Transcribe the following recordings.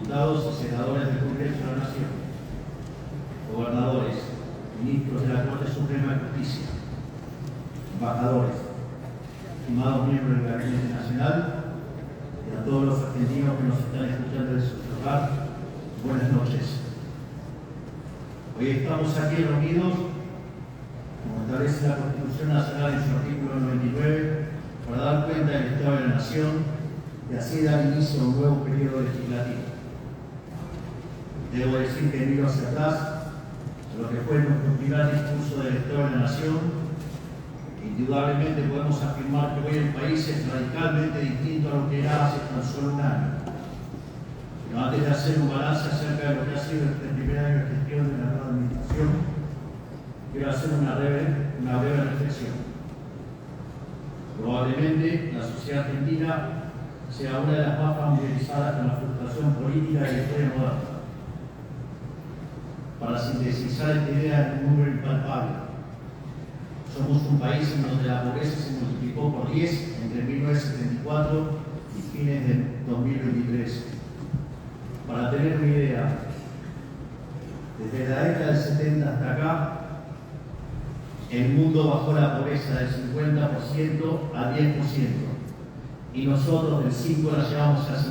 diputados y senadores del Congreso de la Nación, gobernadores, ministros de la Corte Suprema de Justicia, embajadores, estimados miembros del Gabinete Nacional y a todos los argentinos que nos están escuchando desde su hogar, buenas noches. Hoy estamos aquí reunidos, como establece la Constitución Nacional en su artículo 99, para dar cuenta del Estado de la Nación y así dar inicio a un nuevo periodo legislativo. Debo decir que miro hacia atrás a lo que fue nuestro primer discurso del Estado de la Nación. Indudablemente podemos afirmar que hoy el país es radicalmente distinto a lo que era hace tan solo un año. Pero antes de hacer un balance acerca de lo que ha sido este primer año de gestión de la nueva administración, quiero hacer una breve reflexión. Probablemente la sociedad argentina sea una de las más familiarizadas con la frustración política de la historia moderna. Para sintetizar esta idea en un número impalpable, somos un país en donde la pobreza se multiplicó por 10 entre 1974 y fines de 2023. Para tener una idea, desde la década del 70 hasta acá, el mundo bajó la pobreza del 50% al 10%, y nosotros del 5 la llevamos a 50%.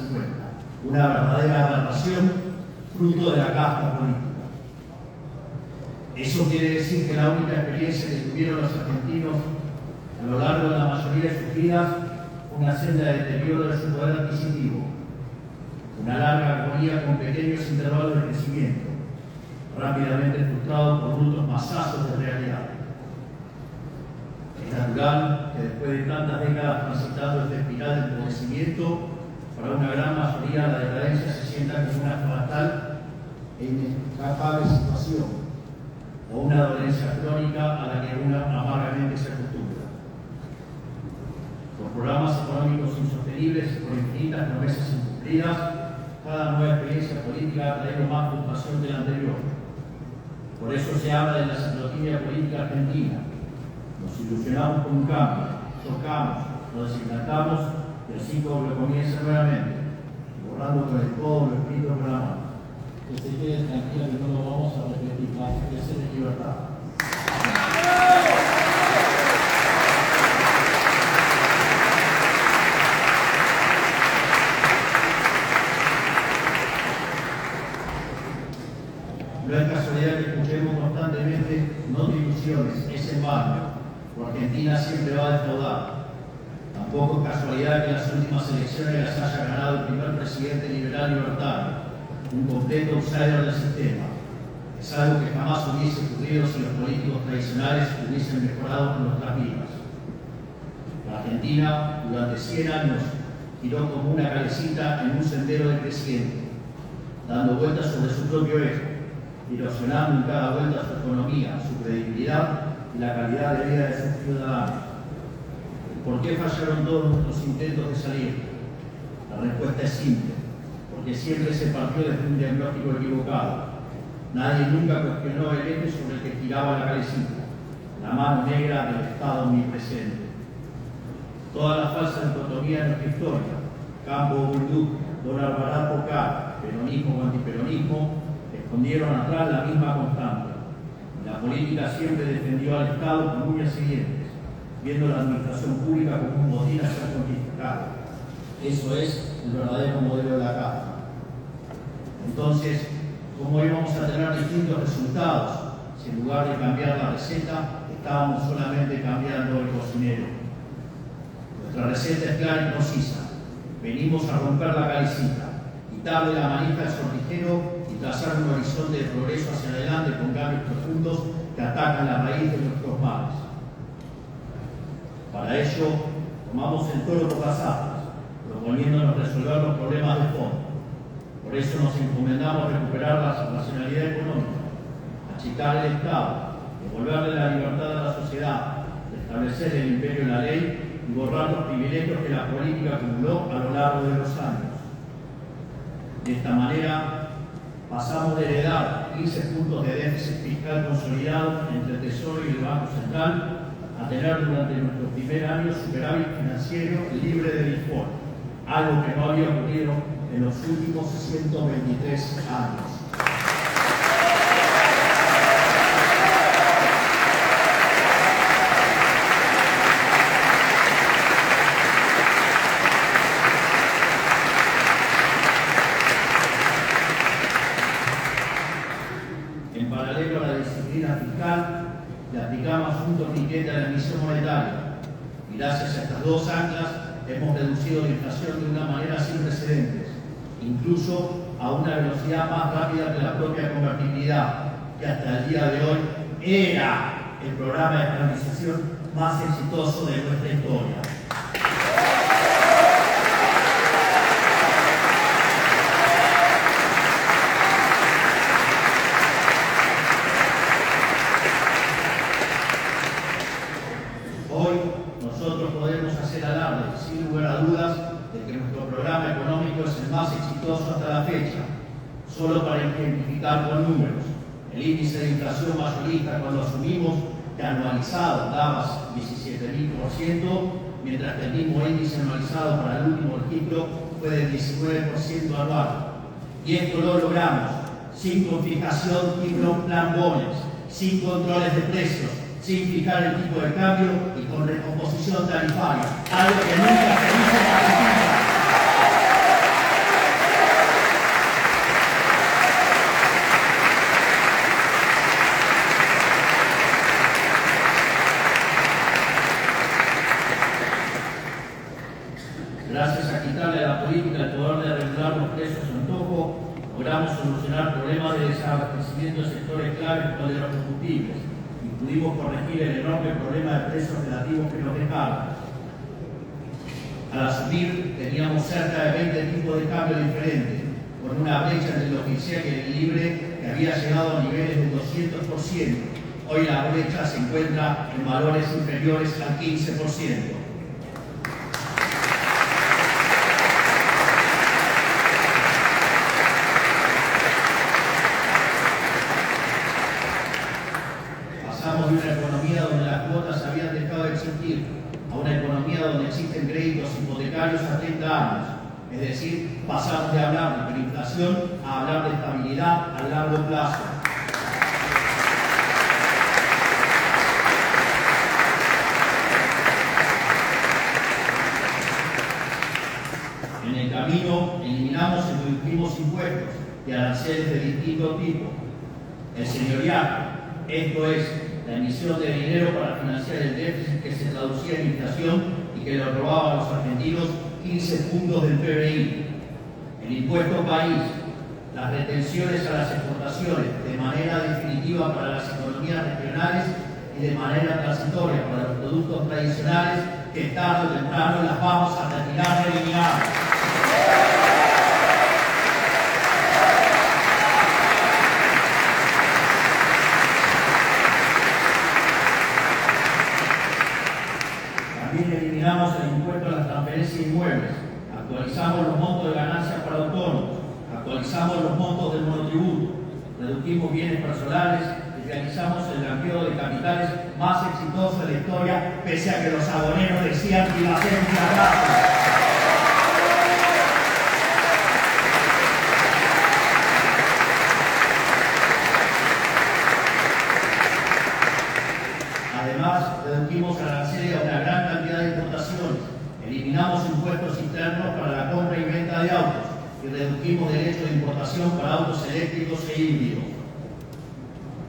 Una verdadera aberración fruto de la casta política. Eso quiere decir que la única experiencia que tuvieron los argentinos a lo largo de la mayoría de sus vidas fue una senda de deterioro de su poder adquisitivo, una larga agonía con pequeños intervalos de crecimiento, rápidamente frustrado por brutos masazos de realidad. Es natural que después de tantas décadas transitando esta espiral de empobrecimiento, para una gran mayoría la decadencia se sienta como una fatal e inescapable situación, o una dolencia crónica a la que uno amargamente se acostumbra. Con programas económicos insostenibles y con infinitas promesas incumplidas, cada nueva experiencia política ha traído más frustración que la anterior. Por eso se habla de la ciclotimia política argentina. Nos ilusionamos con un cambio, tocamos, lo designatamos y el ciclo comienza nuevamente, borrando con el codo lo escrito con la mano. Que se quede tranquila que no lo vamos a repetir más, crecer en libertad. No es casualidad que escuchemos constantemente no de ilusiones, es en vano. Argentina siempre va a defraudar. Tampoco es casualidad que en las últimas elecciones las haya ganado el primer presidente liberal libertario, un completo outsider del sistema. Es algo que jamás hubiese ocurrido si los políticos tradicionales hubiesen mejorado con nuestras vidas. La Argentina, durante 100 años, giró como una calecita en un sendero decreciente, dando vueltas sobre su propio eje, erosionando en cada vuelta su economía, su credibilidad y la calidad de vida de sus ciudadanos. ¿Por qué fallaron todos nuestros intentos de salir? La respuesta es simple, porque siempre se partió desde un diagnóstico equivocado. Nadie nunca cuestionó el eje sobre el que giraba la calecita, la mano negra del Estado omnipresente. Toda la falsa dicotomía de nuestra historia, Campo o Industria, dólar barato o caro, peronismo o antiperonismo, escondieron atrás la misma constante. La política siempre defendió al Estado con uñas y dientes, viendo la administración pública como un botín a ser conquistado. Eso es el verdadero modelo de la caja. Entonces, ¿cómo íbamos a tener distintos resultados si en lugar de cambiar la receta, estábamos solamente cambiando el cocinero? Nuestra receta es clara y concisa. Venimos a romper la calecita, quitarle la manija al sortijero y trazar un horizonte de progreso hacia adelante con cambios profundos que atacan la raíz de nuestros males. Para ello, tomamos el toro por las astas, proponiéndonos resolver los problemas de fondo. Por eso nos encomendamos recuperar la racionalidad económica, achicar el Estado, devolverle la libertad a la sociedad, restablecer el imperio de la ley y borrar los privilegios que la política acumuló a lo largo de los años. De esta manera, pasamos de heredar 15 puntos de déficit fiscal consolidado entre el Tesoro y el Banco Central a tener durante nuestro primer año superávit financiero libre de default, algo que no había ocurrido en los últimos 123 años. En paralelo a la disciplina fiscal, le aplicamos un torniquete a la emisión monetaria y gracias a estas dos anclas hemos reducido la inflación de una manera sin precedentes, incluso a una velocidad más rápida que la propia convertibilidad, que hasta el día de hoy era el programa de estabilización más exitoso de nuestra historia. Hoy nosotros podemos hacer alarde, sin lugar a dudas, de que nuestro programa económico es el más exitoso hasta la fecha. Solo para ejemplificar con números, el índice de inflación mayorista cuando asumimos que anualizado daba 17.000%, mientras que el mismo índice anualizado para el último registro fue del 19% anual. Y esto lo logramos sin confiscación y plambones, sin controles de precios, sin fijar el tipo de cambio y con recomposición tarifaria, algo que nunca se hizo en Argentina. Gracias a quitarle a la política el poder de regular los precios a antojo, logramos solucionar problemas de desabastecimiento de sectores claves como el de los combustibles. Pudimos corregir el enorme problema de precios relativos que nos dejaron. Al asumir, teníamos cerca de 20 tipos de cambio diferentes, con una brecha entre el oficial y el libre que había llegado a niveles del 200%. Hoy la brecha se encuentra en valores inferiores al 15%. Pasamos de una economía donde las cuotas habían dejado de existir a una economía donde existen créditos hipotecarios a 30 años. Es decir, pasamos de hablar de hiperinflación a hablar de estabilidad a largo plazo. En el camino eliminamos y reducimos impuestos y aranceles de distinto tipo. El señorial, esto es, la emisión de dinero para financiar el déficit que se traducía en inflación y que le robaba a los argentinos 15 puntos del PBI. El impuesto país, las retenciones a las exportaciones de manera definitiva para las economías regionales y de manera transitoria para los productos tradicionales que tarde o temprano las vamos a retirar y eliminar. También eliminamos el impuesto a las transferencias inmuebles, actualizamos los montos de ganancias para autónomos, actualizamos los montos del monotributo, redujimos bienes personales y realizamos el blanqueo de capitales más exitoso de la historia, pese a que los aboneros decían que iba a ser un fracaso. Además, redujimos aranceles a una gran cantidad de importaciones, eliminamos impuestos internos para la compra y venta de autos y redujimos derechos de importación para autos eléctricos e híbridos.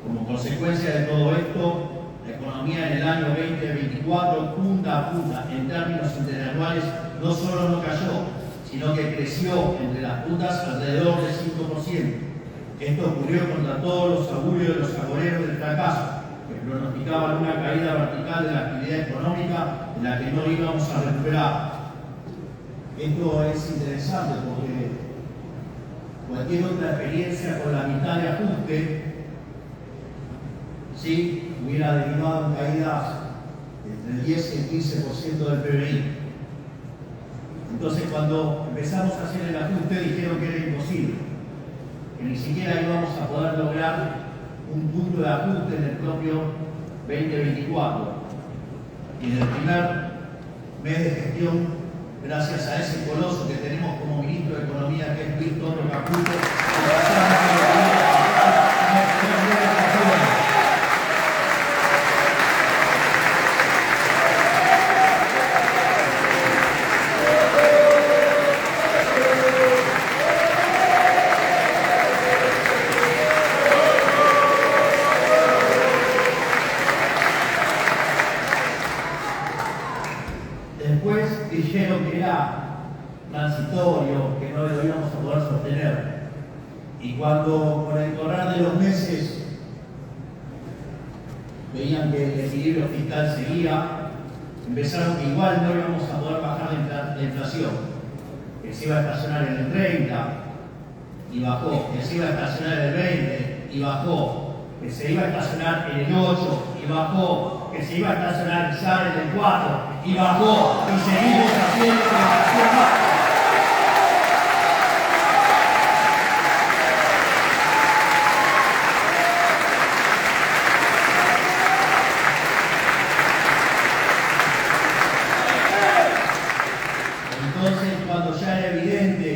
Como consecuencia de todo esto, la economía en el año 2024, punta a punta, en términos interanuales, no solo no cayó, sino que creció entre las puntas alrededor del 5%. Esto ocurrió contra todos los augurios de los agoreros del fracaso, que pronosticaban una caída vertical de la actividad económica en la que no íbamos a recuperar. Esto es interesante porque cualquier otra experiencia con la mitad de ajuste sí hubiera derivado en caídas entre el 10 y el 15% del PBI. Entonces, cuando empezamos a hacer el ajuste, dijeron que era imposible, que ni siquiera íbamos a poder lograr un punto de ajuste en el propio 2024. Y en el primer mes de gestión gracias a ese coloso que tenemos como ministro de Economía, que es Luis Toro Caputo. Después dijeron que era transitorio, que no lo íbamos a poder sostener. Y cuando con el correr de los meses veían que el equilibrio fiscal seguía, empezaron que igual no íbamos a poder bajar la inflación, que se iba a estacionar en el 30 y bajó, que se iba a estacionar en el 20 y bajó, que se iba a estacionar en el 8 y bajó, que se iba a estacionar en el 4 y bajó, y seguimos haciendo la inflación baja. Entonces, cuando ya era evidente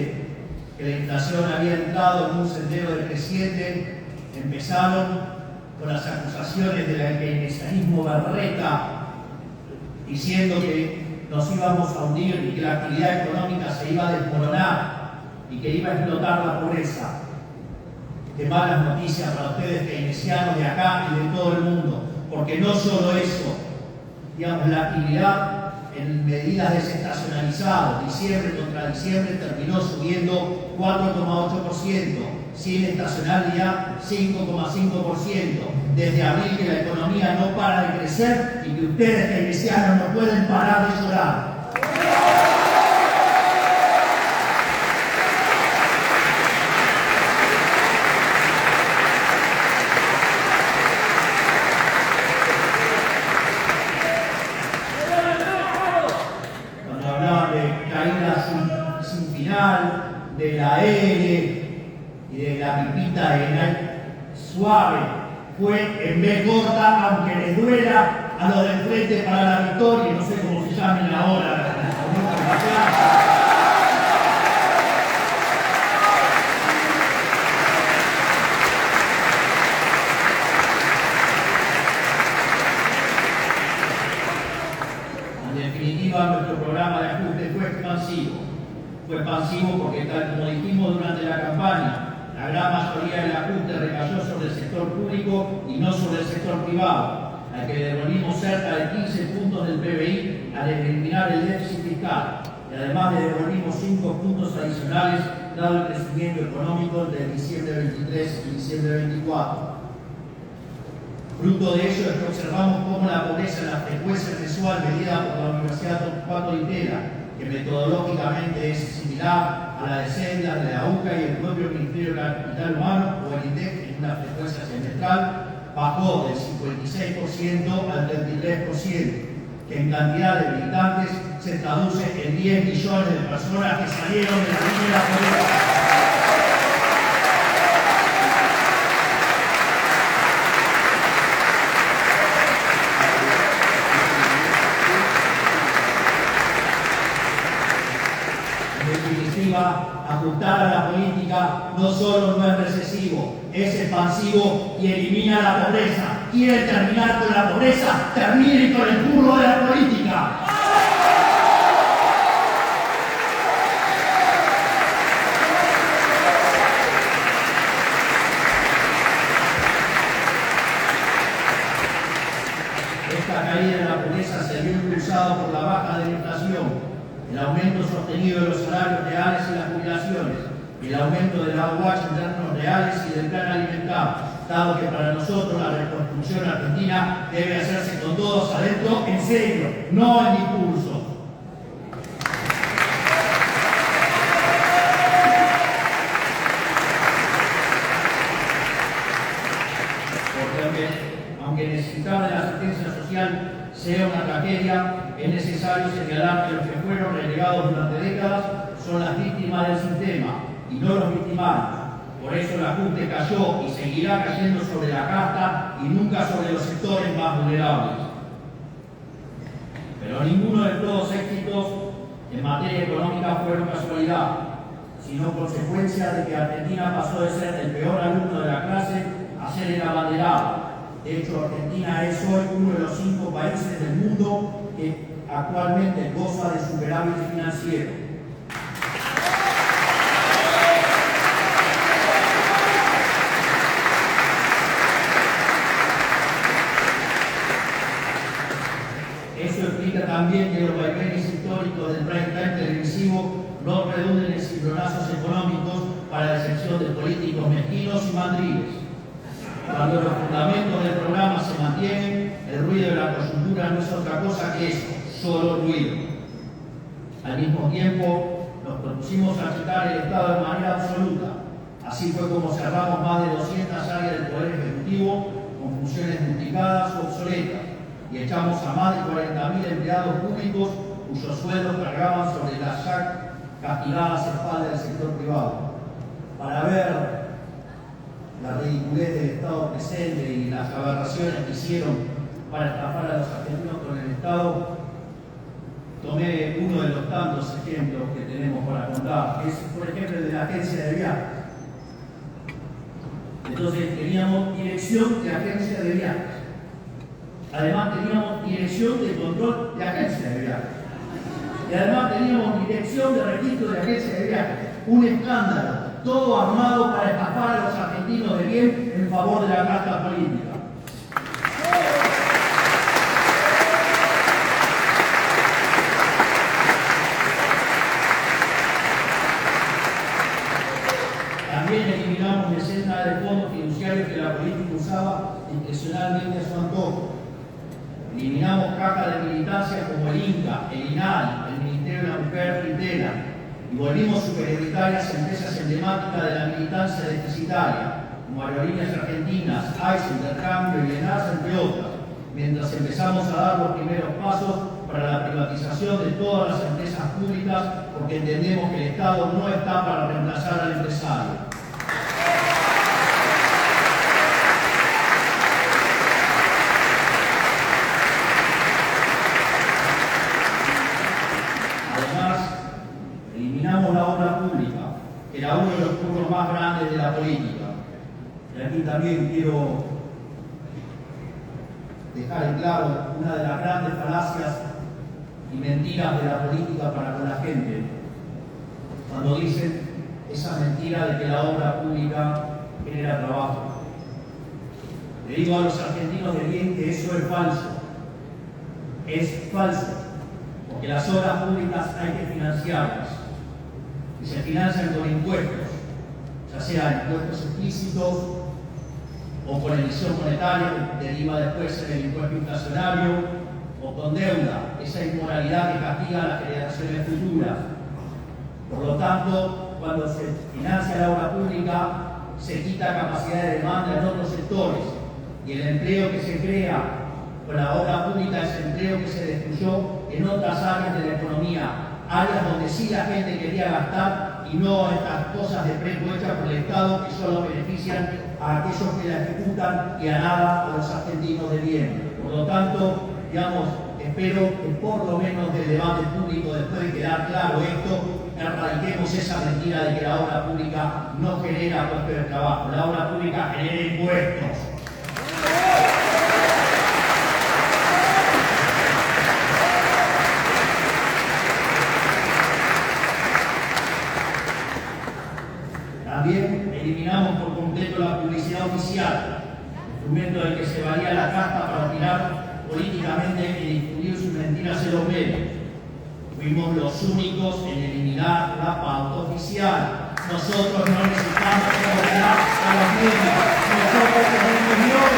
que la inflación había entrado en un sendero decreciente, empezaron con las acusaciones del keynesianismo berreta, diciendo que nos íbamos a hundir y que la actividad económica se iba a desmoronar y que iba a explotar la pobreza. Qué malas noticias para ustedes keynesianos de acá y de todo el mundo, porque no solo eso, digamos, la actividad en medidas desestacionalizadas, diciembre contra diciembre, terminó subiendo 4,8%, sin estacionalidad 5,5%. Desde abril que la economía no para de crecer y que ustedes keynesianos no pueden parar de llorar. Cuando hablaban de caídas sin final, de la L y de la pipita de suave, fue en vez corta, aunque les duela a los del Frente para la Victoria, no sé cómo se llamen ahora. En definitiva, nuestro programa de ajuste fue expansivo. Fue expansivo porque, tal como dijimos durante la campaña, la gran mayoría del ajuste recayó sobre el sector público y no sobre el sector privado, al que devolvimos cerca de 15 puntos del PBI al eliminar el déficit fiscal, y además le devolvimos 5 puntos adicionales dado el crecimiento económico de diciembre 23 y diciembre 24. Fruto de ello es que observamos cómo la pobreza en la frecuencia mensual medida por la Universidad Torcuato Itera, que metodológicamente es similar a la de CEDLA, de la UCA y el propio Ministerio de Capital Humano o el INDEC en una frecuencia semestral, bajó del 56% al 33%, que en cantidad de militantes se traduce en 10 millones de personas que salieron de la línea de la pobreza. Ajustar a la política no solo no es recesivo, es expansivo y elimina la pobreza. ¿Quiere terminar con la pobreza? ¡Termine con el burro de la política! Esta caída en la pobreza se vio impulsada por la baja de la inflación, el aumento sostenido de los salarios reales y las jubilaciones, el aumento del AUH en términos reales y del plan alimentario, dado que para nosotros la reconstrucción argentina debe hacerse con todos adentro, en serio, no en discurso. Porque aunque necesitar de la asistencia social sea una tragedia, es necesario señalar que los que fueron relegados durante décadas son las víctimas del sistema y no los victimarios. Por eso el ajuste cayó y seguirá cayendo sobre la casta y nunca sobre los sectores más vulnerables. Pero ninguno de estos éxitos en materia económica fueron casualidad, sino consecuencia de que Argentina pasó de ser el peor alumno de la clase a ser el abanderado. De hecho, Argentina es hoy uno de los 5 países del mundo que actualmente goza de superávit financiero. Eso explica también que los vaivenes históricos del prime time televisivo no redunden en cimbronazos económicos para la excepción de políticos mezquinos y mandriles. Cuando los fundamentos del programa se mantienen, el ruido de la coyuntura no es otra cosa que eso, solo ruido. Al mismo tiempo, nos propusimos achicar el Estado de manera absoluta. Así fue como cerramos más de 200 áreas del Poder Ejecutivo con funciones duplicadas o obsoletas y echamos a más de 40.000 empleados públicos cuyos sueldos cargaban sobre las ya castigadas espaldas del sector privado. Para ver la ridiculez del Estado presente y las aberraciones que hicieron para estafar a los argentinos con el Estado, tomé uno de los tantos ejemplos que tenemos para contar, que es, por ejemplo, el de la agencia de viajes. Entonces teníamos dirección de agencia de viajes. Además teníamos dirección de control de agencia de viajes. Y además teníamos dirección de registro de agencia de viajes. Un escándalo, todo armado para estafar a los argentinos de bien en favor de la casta política. También eliminamos decenas de fondos fiduciarios que la política usaba intencionalmente a su antojo. Eliminamos cajas de militancia como el INCA, el INAI, el Ministerio de la Mujer Quintela, y volvimos superioritarias empresas emblemáticas de la militancia deficitaria, como Aerolíneas Argentinas, AIS, Intercambio y ENARSA, entre otras, mientras empezamos a dar los primeros pasos para la privatización de todas las empresas públicas, porque entendemos que el Estado no está para reemplazar al empresario. Eliminamos la obra pública, que era uno de los puntos más grandes de la política. Y aquí también quiero dejar en claro una de las grandes falacias y mentiras de la política para con la gente, cuando dicen esa mentira de que la obra pública genera trabajo. Le digo a los argentinos de bien que eso es falso. Es falso, porque las obras públicas hay que financiarlas. Y se financian con impuestos, ya sean impuestos explícitos o con emisión monetaria que deriva después en el impuesto inflacionario, o con deuda, esa inmoralidad que castiga a las generaciones futuras. Por lo tanto, cuando se financia la obra pública, se quita capacidad de demanda en otros sectores, y el empleo que se crea con la obra pública es empleo que se destruyó en otras áreas de la economía, áreas donde sí la gente quería gastar y no estas cosas de precio hechas por el Estado que solo benefician a aquellos que la ejecutan y a nada a los argentinos de bien. Por lo tanto, digamos, espero que por lo menos del debate público, después de quedar claro esto, erradiquemos esa mentira de que la obra pública no genera puestos de trabajo, la obra pública genera impuestos. También eliminamos por completo la publicidad oficial, instrumento del que se valía la casta para opinar políticamente y difundir sus mentiras en los medios. Fuimos los únicos en eliminar la pauta oficial. Nosotros no necesitamos opinar a los medios. Nosotros como medios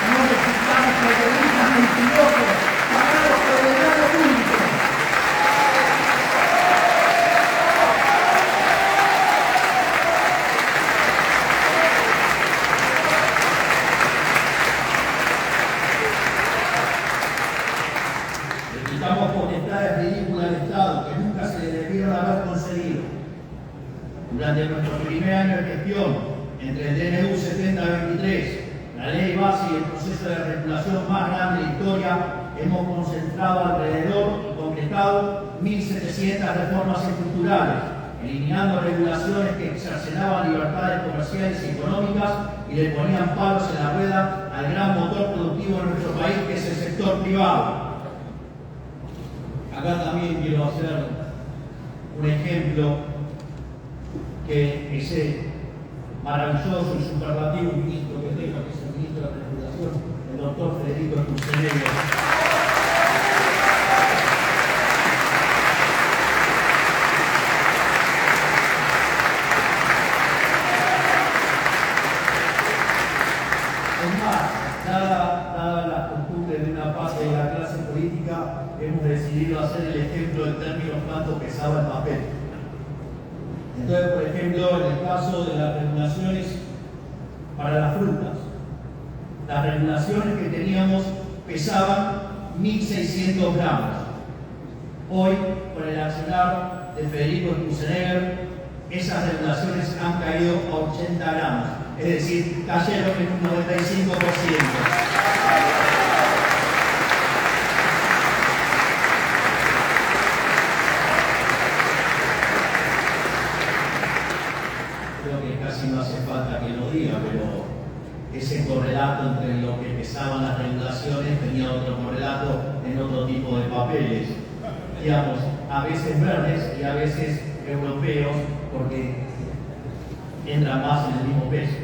no necesitamos periodistas mentirosos pagados por el grano público. Damos potestades ridículas al Estado que nunca se le debieron haber concedido. Durante nuestro primer año de gestión, entre el DNU 7023, la ley base y el proceso de regulación más grande de la historia, hemos concentrado alrededor y concretado 1.700 reformas estructurales, eliminando regulaciones que cercenaban libertades comerciales y económicas y le ponían palos en la rueda al gran motor productivo de nuestro país, que es el sector privado. Acá también quiero hacer un ejemplo que ese maravilloso y superlativo ministro que tengo, que es el ministro de la Regulación, el doctor Federico Sturzenegger. Dada las costumbres de una parte de la clase política, hemos decidido hacer el ejemplo en términos cuánto pesaba el papel. Entonces, por ejemplo, en el caso de las regulaciones para las frutas, las regulaciones que teníamos pesaban 1.600 gramos. Hoy, con el accionar de Federico Sturzenegger, esas regulaciones han caído a 80 gramos. Es decir, cayeron en un 95%. Creo que casi no hace falta que lo diga, pero ese correlato entre lo que pesaban las regulaciones tenía otro correlato en otro tipo de papeles, digamos, a veces verdes y a veces europeos, porque entran más en el mismo peso.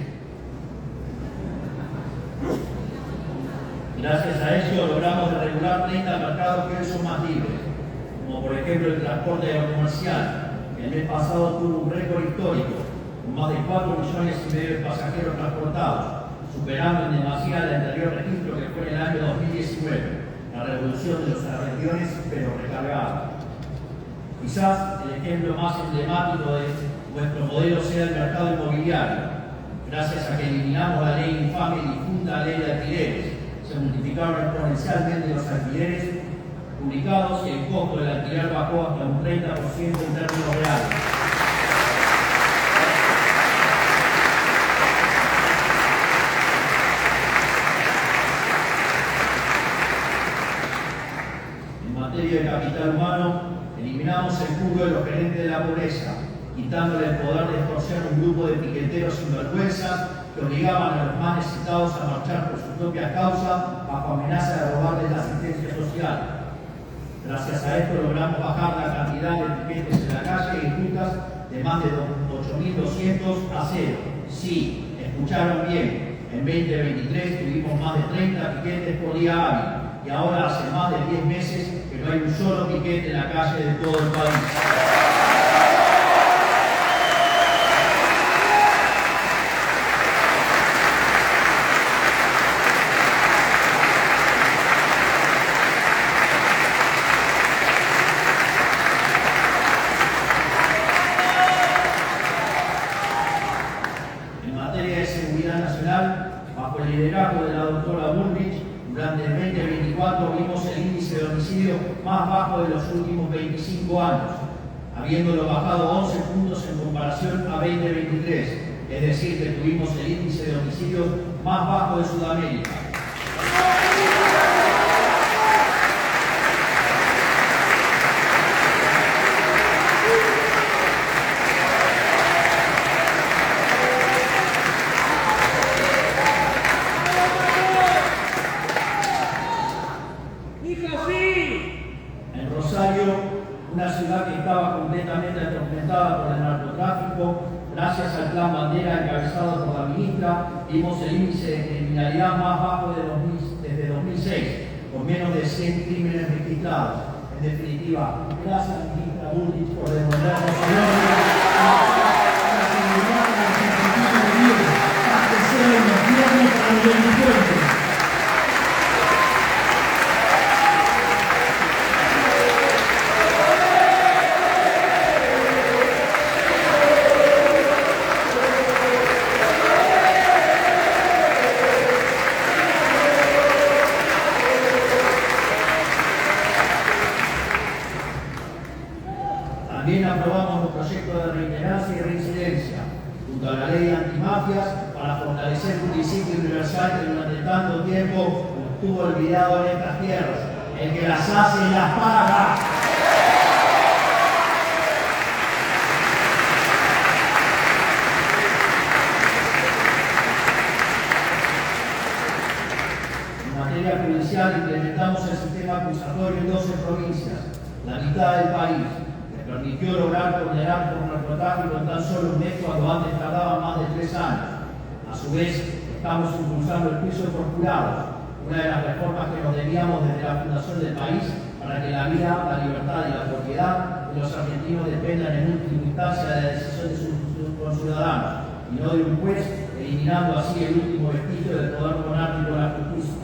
Gracias a ello logramos regular 30 mercados que hoy son más libres, como por ejemplo el transporte aerocomercial, que el mes pasado tuvo un récord histórico, con más de 4,5 millones de pasajeros transportados, superando en demasía el anterior registro que fue en el año 2019, la revolución de los aviones pero recargados. Quizás el ejemplo más emblemático de nuestro modelo sea el mercado inmobiliario. Gracias a que eliminamos la ley infame y difunta ley de alquileres, se multiplicaron exponencialmente los alquileres publicados y el costo del alquiler bajó hasta un 30% en términos reales. En materia de capital humano, eliminamos el curro de los gerentes de la pobreza, quitándole el poder de extorsión a un grupo de piqueteros sinvergüenzas que obligaban a los más necesitados a marchar por sus propias causas bajo amenaza de robarles la asistencia social. Gracias a esto logramos bajar la cantidad de piquetes en la calle y rutas de más de 8.200 a cero. Sí, escucharon bien, en 2023 tuvimos más de 30 piquetes por día hábil y ahora hace más de 10 meses que no hay un solo piquete en la calle de todo el país. Bajo el liderazgo de la doctora Bullrich, durante el 2024 vimos el índice de homicidio más bajo de los últimos 25 años, habiéndolo bajado 11 puntos en comparación a 2023, es decir, que tuvimos el índice de homicidios más bajo de Sudamérica. Una ciudad que estaba completamente atormentada por el narcotráfico, gracias al Plan Bandera encabezado por la ministra, vimos el índice de criminalidad más bajo desde 2006, con menos de 100 crímenes registrados. En definitiva, gracias ministra Bullrich por devolvernos la seguridad para los ejecutivos de vida, abastecieron los viernes para los delincuentes. También aprobamos los proyectos de reiterancia y reincidencia, junto a la ley de antimafias, para fortalecer un principio universal que durante tanto tiempo estuvo olvidado en estas tierras: el que las hace las paga. hoy en 12 provincias, la mitad del país, les permitió lograr condenar por narcotráfico en tan solo un mes cuando antes tardaban más de 3 años. A su vez, estamos impulsando el juicio por jurados, una de las reformas que nos debíamos desde la fundación del país para que la vida, la libertad y la propiedad de los argentinos dependan en última instancia de la decisión de sus conciudadanos y no de un juez, eliminando así el último vestigio del poder monárquico de la justicia.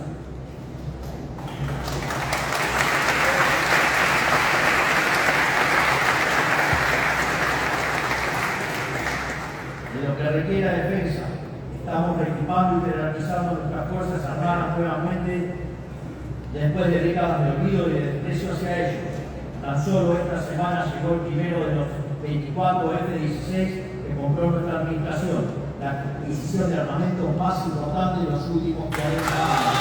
De lo que requiere la defensa, estamos reequipando y jerarquizando nuestras fuerzas armadas nuevamente después de décadas de olvido y de desprecio hacia ellos. Tan solo esta semana llegó el primero de los 24 F-16 que compró nuestra administración, la adquisición de armamento más importante de los últimos 40 años.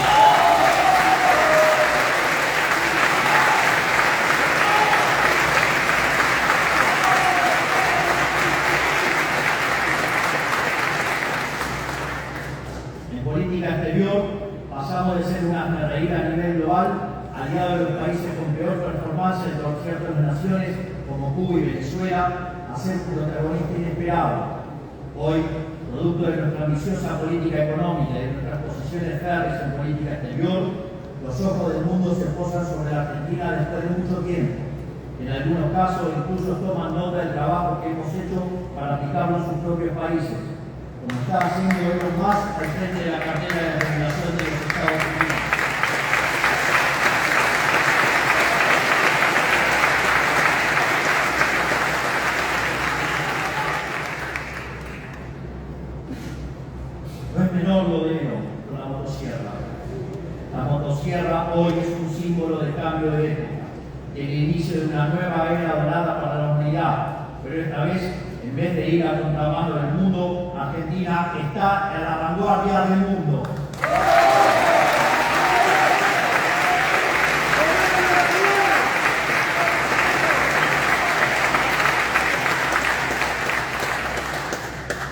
En política exterior, pasamos de ser una guerrilla a nivel global, aliado de los países con peor performance en ciertas naciones como Cuba y Venezuela, a ser protagonista inesperado. Hoy, producto de nuestra ambiciosa política económica y de nuestras posiciones férreas en política exterior, los ojos del mundo se posan sobre la Argentina después de mucho tiempo. En algunos casos, incluso toman nota del trabajo que hemos hecho para aplicarlo en sus propios países, como está haciendo Elon Musk al frente de la cartera de regulación de los Estados Unidos. No es menor lo de Elon con la motosierra. La motosierra hoy es un símbolo de cambio de época, el inicio de una nueva era dorada para la humanidad, pero esta vez, en vez de ir a contramano del mundo, Argentina está en la vanguardia del mundo.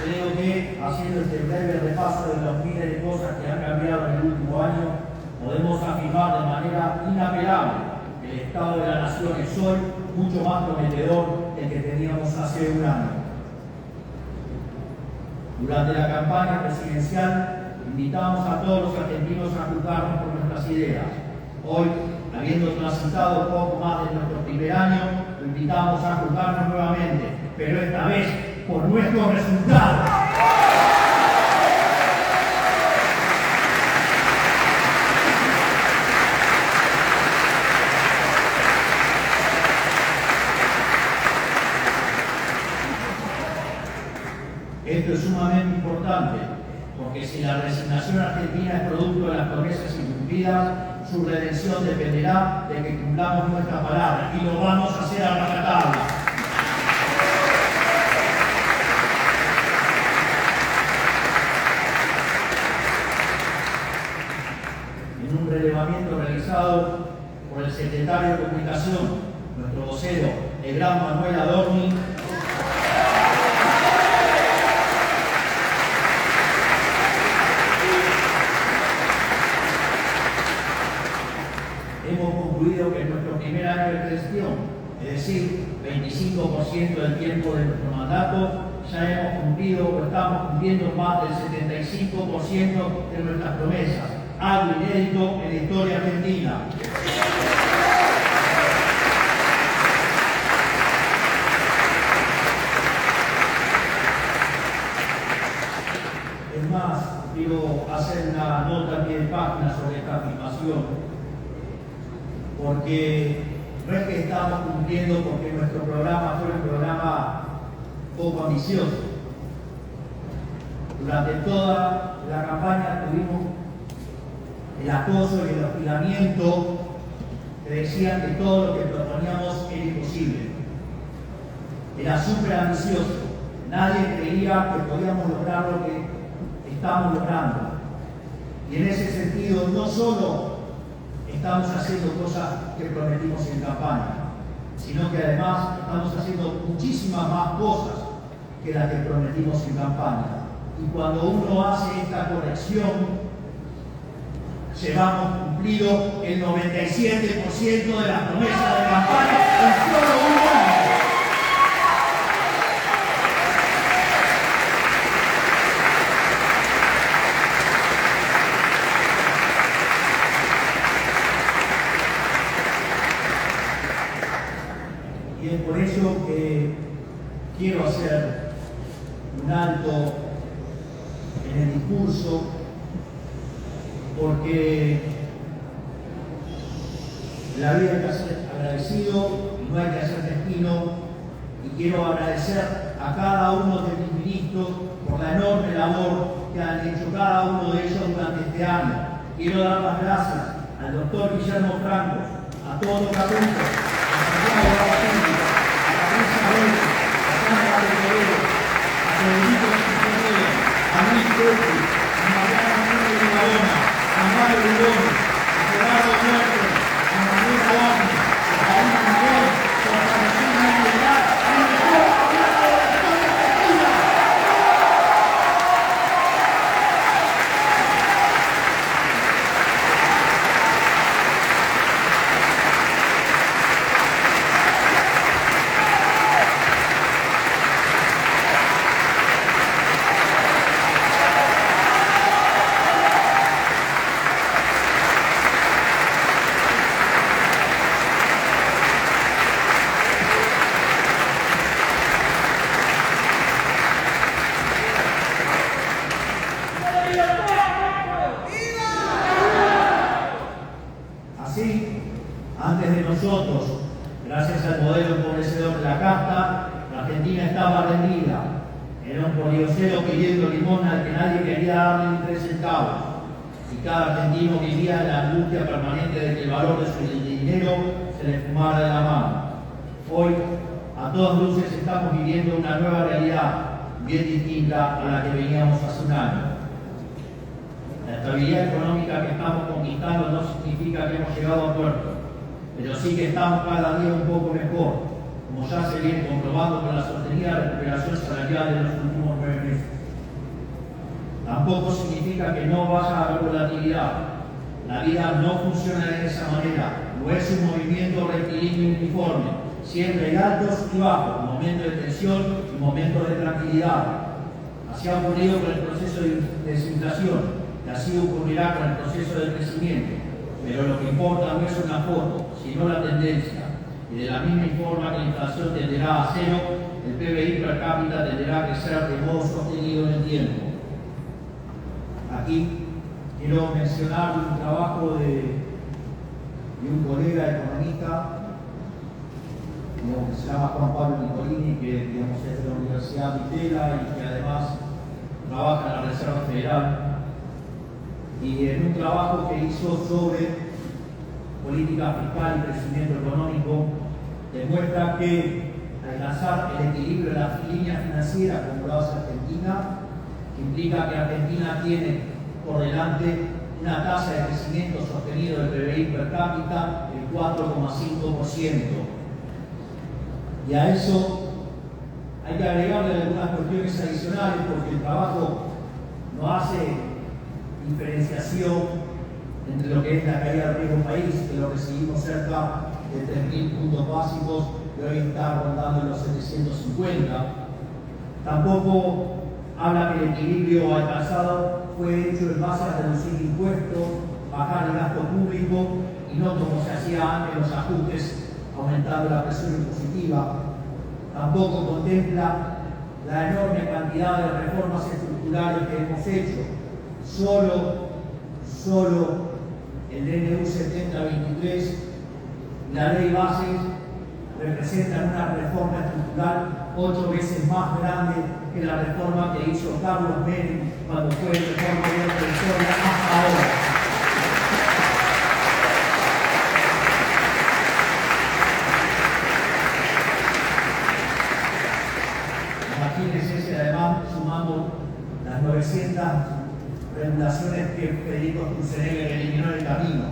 Creo que, haciendo este breve repaso de los miles de cosas que han cambiado en el último año, podemos afirmar de manera inapelable que el estado de la nación es hoy mucho más prometedor del que teníamos hace un año. Durante la campaña presidencial, invitamos a todos los argentinos a juzgarnos por nuestras ideas. Hoy, habiendo transitado poco más de nuestro primer año, lo invitamos a juzgarnos nuevamente, pero esta vez por nuestros resultados. Esto es sumamente importante, porque si la resignación argentina es producto de las promesas incumplidas, su redención dependerá de que cumplamos nuestra palabra, y lo vamos a hacer a rajatabla. En un relevamiento realizado por el secretario de Comunicación, nuestro vocero, el gran Manuel Adorni, hemos concluido que en nuestro primer año de gestión, es decir, 25% del tiempo de nuestro mandato, ya hemos cumplido o estamos cumpliendo más del 75% de nuestras promesas, algo inédito en la historia argentina. Es más, quiero hacer una nota a pie de página sobre esta afirmación, porque no es que estamos cumpliendo porque nuestro programa fue un programa poco ambicioso. Durante toda la campaña tuvimos el acoso y el hostigamiento que decían que todo lo que proponíamos era imposible. Era súper ambicioso. Nadie creía que podíamos lograr lo que estamos logrando. Y en ese sentido, no solo estamos haciendo cosas que prometimos en campaña, sino que además estamos haciendo muchísimas más cosas que las que prometimos en campaña. Y cuando uno hace esta corrección, llevamos cumpliendo cumplido el 97% de las promesas de campaña en solo un año. Y es por eso que quiero hacer un alto en el discurso, porque la vida hay que ser agradecido y no hay que ser mezquino, y quiero agradecer a cada uno de mis ministros por la enorme labor que han hecho cada uno de ellos durante este año. Quiero dar las gracias al doctor Guillermo Franco, a todos los adultos, a Santiago Babatini, a Patricia Reyes, a Sandra Tejedero, a Federico Chichonero, a Luis Pepe, a Mariana Núñez de Barona, a Mario Lugoni, a Gerardo Fuerte, a Manuel Guarni, a Karina Miguel, por la misión de integrar el mejor gobierno de la historia argentina. Así, antes de nosotros, gracias al modelo empobrecedor de la casta, la Argentina estaba rendida. Era un poliocero pidiendo limón al que nadie quería darle ni 3 centavos. Y cada argentino vivía en la angustia permanente de que el valor de su dinero se le fumara de la mano. Hoy, a todas luces, estamos viviendo una nueva realidad, bien distinta a la que veníamos hace un año. La estabilidad económica que estamos conquistando no significa que hemos llegado a puerto, pero sí que estamos cada día un poco mejor, como ya se viene comprobando con la sostenida recuperación salarial de los últimos 9 meses. Tampoco significa que no vaya a haber volatilidad. La vida no funciona de esa manera, no es un movimiento rectilíneo y uniforme. Siempre hay altos y bajos, momentos de tensión y momentos de tranquilidad. Así ha ocurrido con el proceso de desinflación, y así ocurrirá con el proceso de crecimiento. Pero lo que importa no es una foto, sino la tendencia. Y de la misma forma que la inflación tenderá a cero, el PBI per cápita tenderá a crecer de modo sostenido en el tiempo. Aquí quiero mencionar un trabajo de un colega economista, que se llama Juan Pablo Nicolini, que es de la Universidad Vitela y que además trabaja en la Reserva Federal. Y en un trabajo que hizo sobre política fiscal y crecimiento económico, demuestra que alcanzar el equilibrio de las líneas financieras como lo hace Argentina, implica que Argentina tiene por delante una tasa de crecimiento sostenido del PBI per cápita del 4,5%. Y a eso hay que agregarle algunas cuestiones adicionales, porque el trabajo no hace diferenciación entre lo que es la caída del riesgo país, que lo recibimos cerca de 3.000 puntos básicos, que hoy está rondando en los 750. Tampoco habla que el equilibrio alcanzado fue hecho en base a reducir impuestos, bajar el gasto público y no como se hacía antes los ajustes aumentando la presión impositiva. Tampoco contempla la enorme cantidad de reformas estructurales que hemos hecho. Solo el DNU 7023 y la ley bases representan una reforma estructural 8 veces más grande que la reforma que hizo Carlos Menem cuando fue el mejor gobierno de la historia hasta ahora. Imagínense si además sumamos las 900 regulaciones que Federico Sturzenegger eliminó en el camino,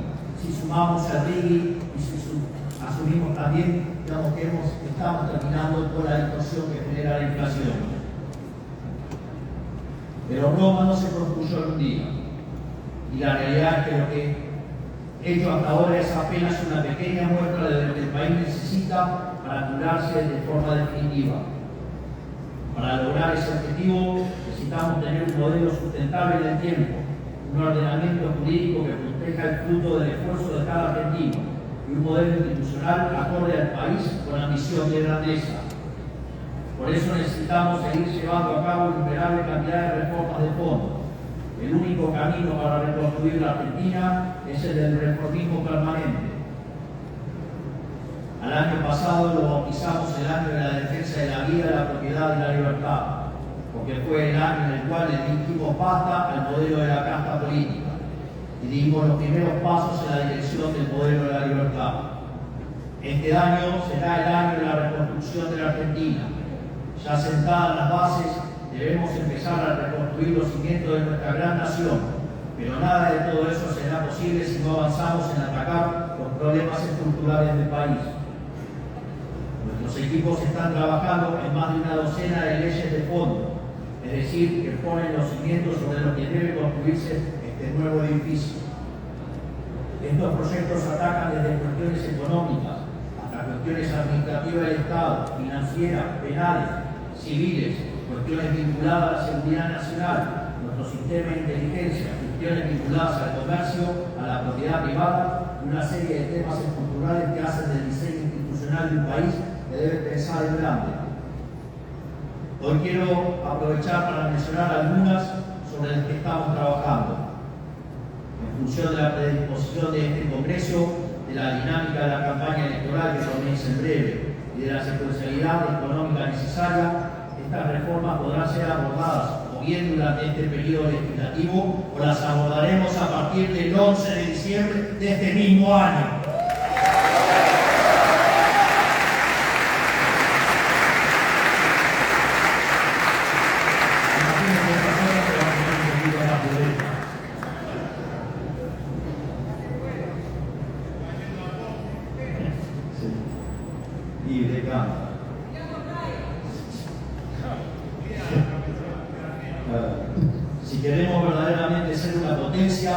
si sumamos al RIGI y si asumimos también, digamos que estamos terminando toda la distorsión que genera la inflación. Pero Roma no se construyó en un día, y la realidad es que lo que Ello hasta ahora es apenas una pequeña muestra de lo que el país necesita para curarse de forma definitiva. Para lograr ese objetivo necesitamos tener un modelo sustentable en el tiempo, un ordenamiento jurídico que proteja el fruto del esfuerzo de cada argentino y un modelo institucional acorde al país con ambición de grandeza. Por eso necesitamos seguir llevando a cabo innumerables cantidades de reformas de fondo. El único camino para reconstruir la Argentina es el del reformismo permanente. Al año pasado lo bautizamos el año de la defensa de la vida, la propiedad y la libertad, porque fue el año en el cual le dijimos basta al modelo de la casta política y dimos los primeros pasos en la dirección del modelo de la libertad. Este año será el año de la reconstrucción de la Argentina. Ya sentadas las bases, debemos empezar a reconstruir los cimientos de nuestra gran nación, pero nada de todo eso será posible si no avanzamos en atacar los problemas estructurales del país. Nuestros equipos están trabajando en más de una docena de leyes de fondo, es decir, que ponen los cimientos sobre los que debe construirse este nuevo edificio. Estos proyectos atacan desde cuestiones económicas hasta cuestiones administrativas del Estado, financieras, penales, civiles, cuestiones vinculadas a la seguridad nacional, nuestro sistema de inteligencia, cuestiones vinculadas al comercio, a la propiedad privada y una serie de temas estructurales que hacen del diseño institucional de un país que debe pensar en grande. Hoy quiero aprovechar para mencionar algunas sobre las que estamos trabajando. En función de la predisposición de este Congreso, de la dinámica de la campaña electoral que comienza en breve y de la secuencialidad económica necesaria, estas reformas podrán ser abordadas o bien durante este periodo legislativo o las abordaremos a partir del 11 de diciembre de este mismo año. Si queremos verdaderamente ser una potencia,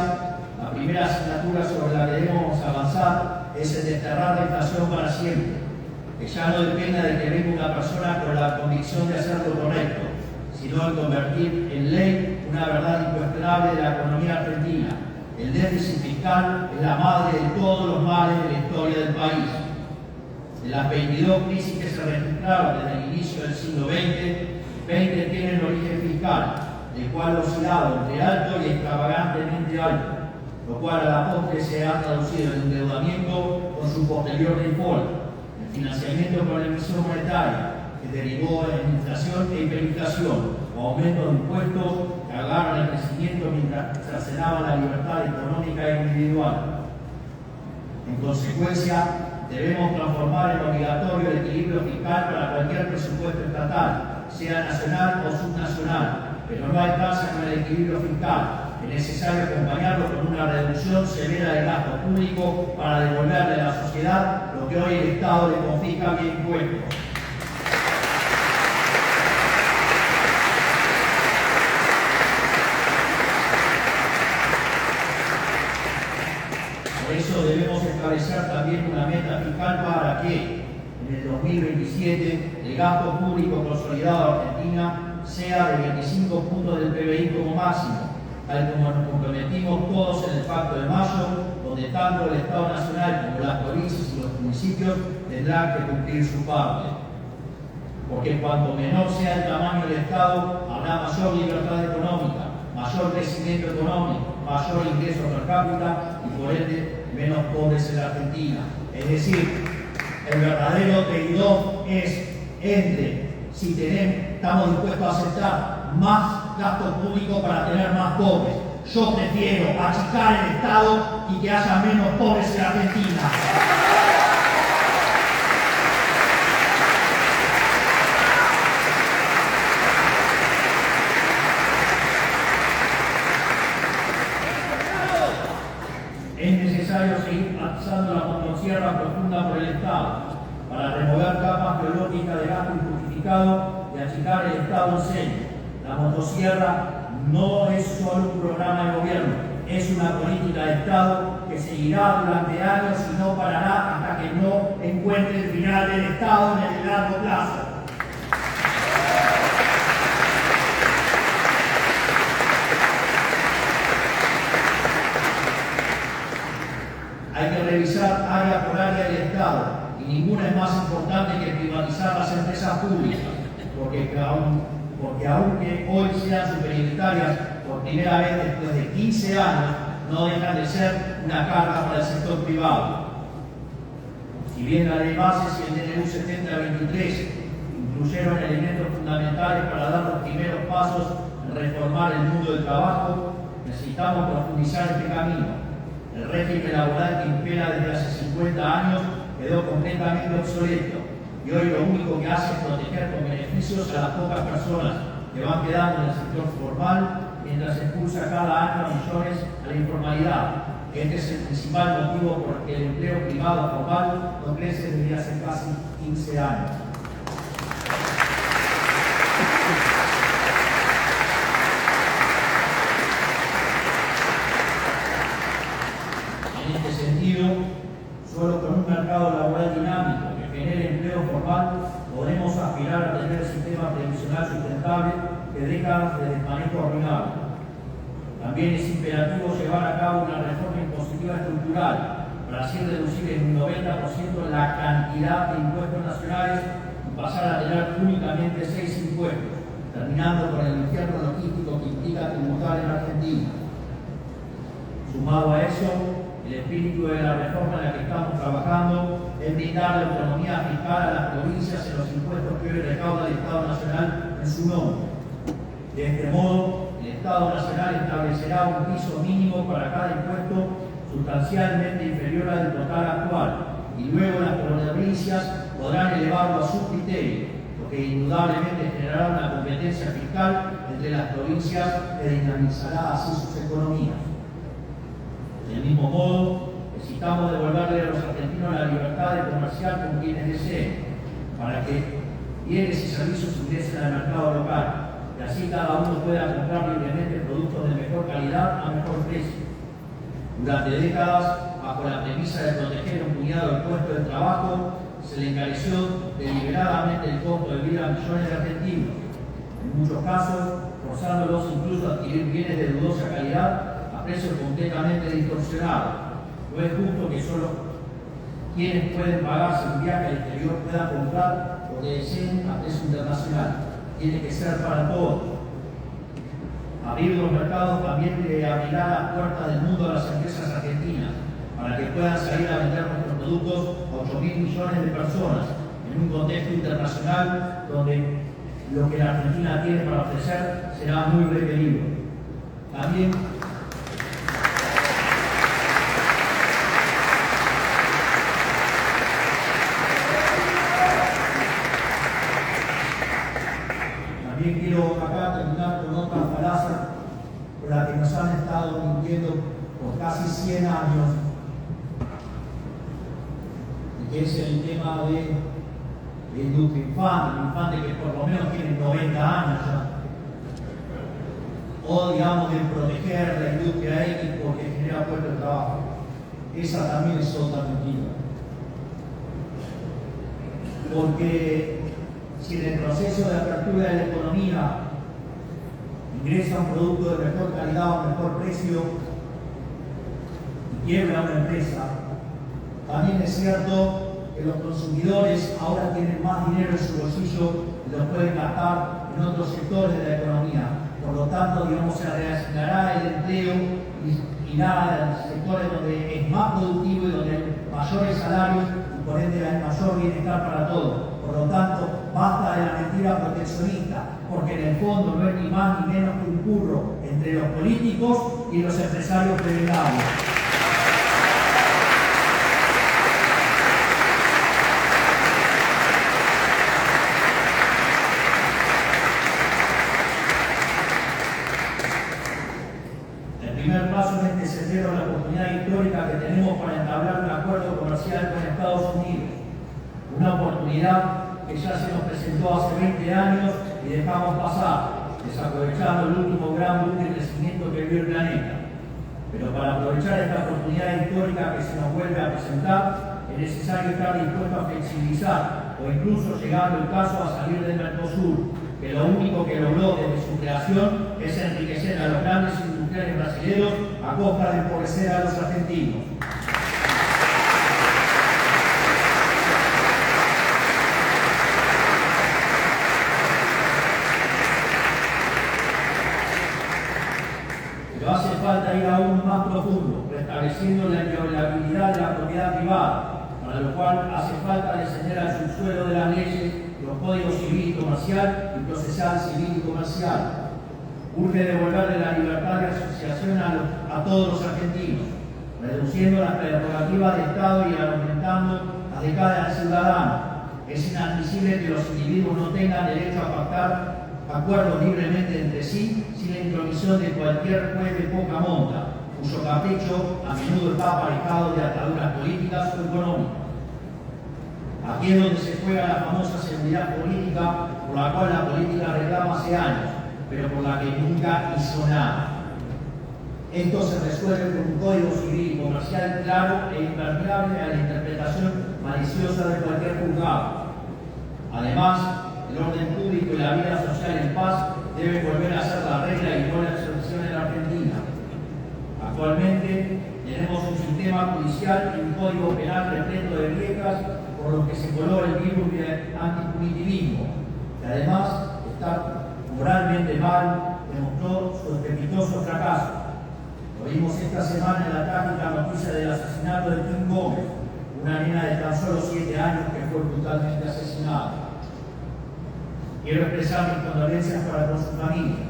la primera asignatura sobre la que debemos avanzar es el desterrar la inflación para siempre, que ya no dependa de que venga una persona con la convicción de hacer lo correcto, sino en convertir en ley una verdad incuestionable de la economía argentina. El déficit fiscal es la madre de todos los males de la historia del país. De las 22 crisis que se registraron desde el inicio del siglo XX, 20 tienen origen fiscal, el cual ha oscilado entre alto y extravagantemente alto, lo cual a la postre se ha traducido en endeudamiento con su posterior default, en financiamiento con emisión monetaria, que derivó en inflación e hiperinflación, o aumento de impuestos que agarran el crecimiento mientras cercenaba la libertad económica e individual. En consecuencia, debemos transformar en obligatorio el equilibrio fiscal para cualquier presupuesto estatal, sea nacional o subnacional, pero no alcanza con el equilibrio fiscal. Es necesario acompañarlo con una reducción severa del gasto público para devolverle a la sociedad lo que hoy el Estado le confisca vía impuestos. Por eso debemos establecer también una meta fiscal para que en el 2027 el gasto público consolidado de Argentina sea de 25 puntos del PBI como máximo, tal como nos comprometimos todos en el Pacto de Mayo, donde tanto el Estado Nacional como las provincias y los municipios tendrán que cumplir su parte. Porque cuanto menor sea el tamaño del Estado, habrá mayor libertad económica, mayor crecimiento económico, mayor ingreso per cápita y por ende menos pobres en la Argentina. Es decir, el verdadero trade-off es entre si estamos dispuestos a aceptar más gasto público para tener más pobres. Yo prefiero achicar el Estado y que haya menos pobres en la Argentina. Es necesario seguir avanzando la motosierra profunda por el Estado para remover capas geológicas de gasto injustificado y achicar el Estado en serio. La motosierra no es solo un programa de gobierno, Es una política de Estado que seguirá durante años y no parará hasta que no encuentre el final del Estado en el largo plazo. Hay que revisar área por área del Estado y ninguna es más importante que privatizar las empresas públicas, porque aunque hoy sean superioritarias por primera vez después de 15 años, no dejan de ser una carga para el sector privado. Si bien la ley bases y el DNU 7023 incluyeron elementos fundamentales para dar los primeros pasos en reformar el mundo del trabajo, necesitamos profundizar este camino. El régimen laboral que impera desde hace 50 años quedó completamente obsoleto y hoy lo único que hace es proteger con beneficios a las pocas personas que van quedando en el sector formal mientras expulsa cada año a millones a la informalidad. Este es el principal motivo por el que el empleo privado formal no crece desde hace casi 15 años. En este sentido, solo con un mercado laboral dinámico que genere empleo formal podremos aspirar a tener el sistema previsional sustentable que décadas de desmanejo arruinaron. También es imperativo llevar a cabo una reforma impositiva estructural para así reducir en un 90% la cantidad de impuestos nacionales y pasar a tener únicamente 6 impuestos, terminando con el infierno logístico que implica tributar en Argentina. Sumado a eso, el espíritu de la reforma en la que estamos trabajando es brindar la autonomía fiscal a las provincias en los impuestos que hoy recauda el Estado Nacional en su nombre. De este modo, el Estado Nacional establecerá un piso mínimo para cada impuesto sustancialmente inferior al total actual y luego las provincias podrán elevarlo a su criterio, lo que indudablemente generará una competencia fiscal entre las provincias que dinamizará así sus economías. Del mismo modo, necesitamos devolverle a los argentinos la libertad de comerciar con quienes deseen, para que bienes y servicios ingresen al mercado local, y así cada uno pueda comprar libremente productos de mejor calidad a mejor precio. Durante décadas, bajo la premisa de proteger un puñado de puestos de trabajo, se le encareció deliberadamente el costo de vida a millones de argentinos, en muchos casos forzándolos incluso a adquirir bienes de dudosa calidad a precios completamente distorsionados. No es justo que solo quienes pueden pagarse un viaje al exterior puedan comprar lo que deseen a precio internacional. Tiene que ser para todos. Abrir los mercados también le abrirá las puertas del mundo a las empresas argentinas para que puedan salir a vender nuestros productos a 8.000 millones de personas en un contexto internacional donde lo que la Argentina tiene para ofrecer será muy requerido. También quiero acá terminar con otra falacia por la que nos han estado mintiendo por casi 100 años, y que es el tema de la industria infante que por lo menos tiene 90 años ya, o digamos de proteger la industria X porque genera puestos de trabajo. Esa también es otra mentira. Porque si en el proceso de apertura de la economía ingresa un producto de mejor calidad o mejor precio y quiebra una empresa, también es cierto que los consumidores ahora tienen más dinero en su bolsillo y lo pueden gastar en otros sectores de la economía. Por lo tanto, digamos, se reasignará el empleo y irá a sectores donde es más productivo y donde hay mayores salarios y por ende hay mayor bienestar para todos. Por lo tanto, basta de la mentira proteccionista, porque en el fondo no es ni más ni menos que un curro entre los políticos y los empresarios privilegiados. El primer paso en este sendero es la oportunidad histórica que tenemos para entablar un acuerdo comercial con Estados Unidos. Una oportunidad que ya se nos presentó hace 20 años y dejamos pasar, desaprovechando el último gran boom de crecimiento que vio el planeta. Pero para aprovechar esta oportunidad histórica que se nos vuelve a presentar, es necesario estar dispuesto a flexibilizar o incluso, llegando el caso, a salir del Mercosur, que lo único que logró desde su creación es enriquecer a los grandes industriales brasileños a costa de empobrecer a los argentinos. Pero hace falta ir aún más profundo, restableciendo la inviolabilidad de la propiedad privada, para lo cual hace falta descender al subsuelo de las leyes, los códigos civil y comercial y procesal civil y comercial. Urge devolverle la libertad de asociación a todos los argentinos, reduciendo las prerrogativas de Estado y aumentando las de cada ciudadano. Es inadmisible que los individuos no tengan derecho a pactar acuerdos libremente entre sí sin la intromisión de cualquier juez de poca monta, cuyo capricho a menudo está aparejado de ataduras políticas o económicas. Aquí es donde se juega la famosa seguridad política, por la cual la política reclama hace años, pero por la que nunca hizo nada. Esto se resuelve con un código civil y comercial claro e impermeable a la interpretación maliciosa de cualquier juzgado. Además, el orden público y la vida social en paz deben volver a ser la regla y no la excepción en la Argentina. Actualmente tenemos un sistema judicial y un código penal repleto de grietas por los que se coló el virus del antipunitivismo, que además de estar moralmente mal, demostró su estrepitoso fracaso. Lo vimos esta semana en la trágica noticia del asesinato de Kim Gómez, una nena de tan solo 7 años que fue brutalmente asesinada. Quiero expresar mis condolencias para con su familia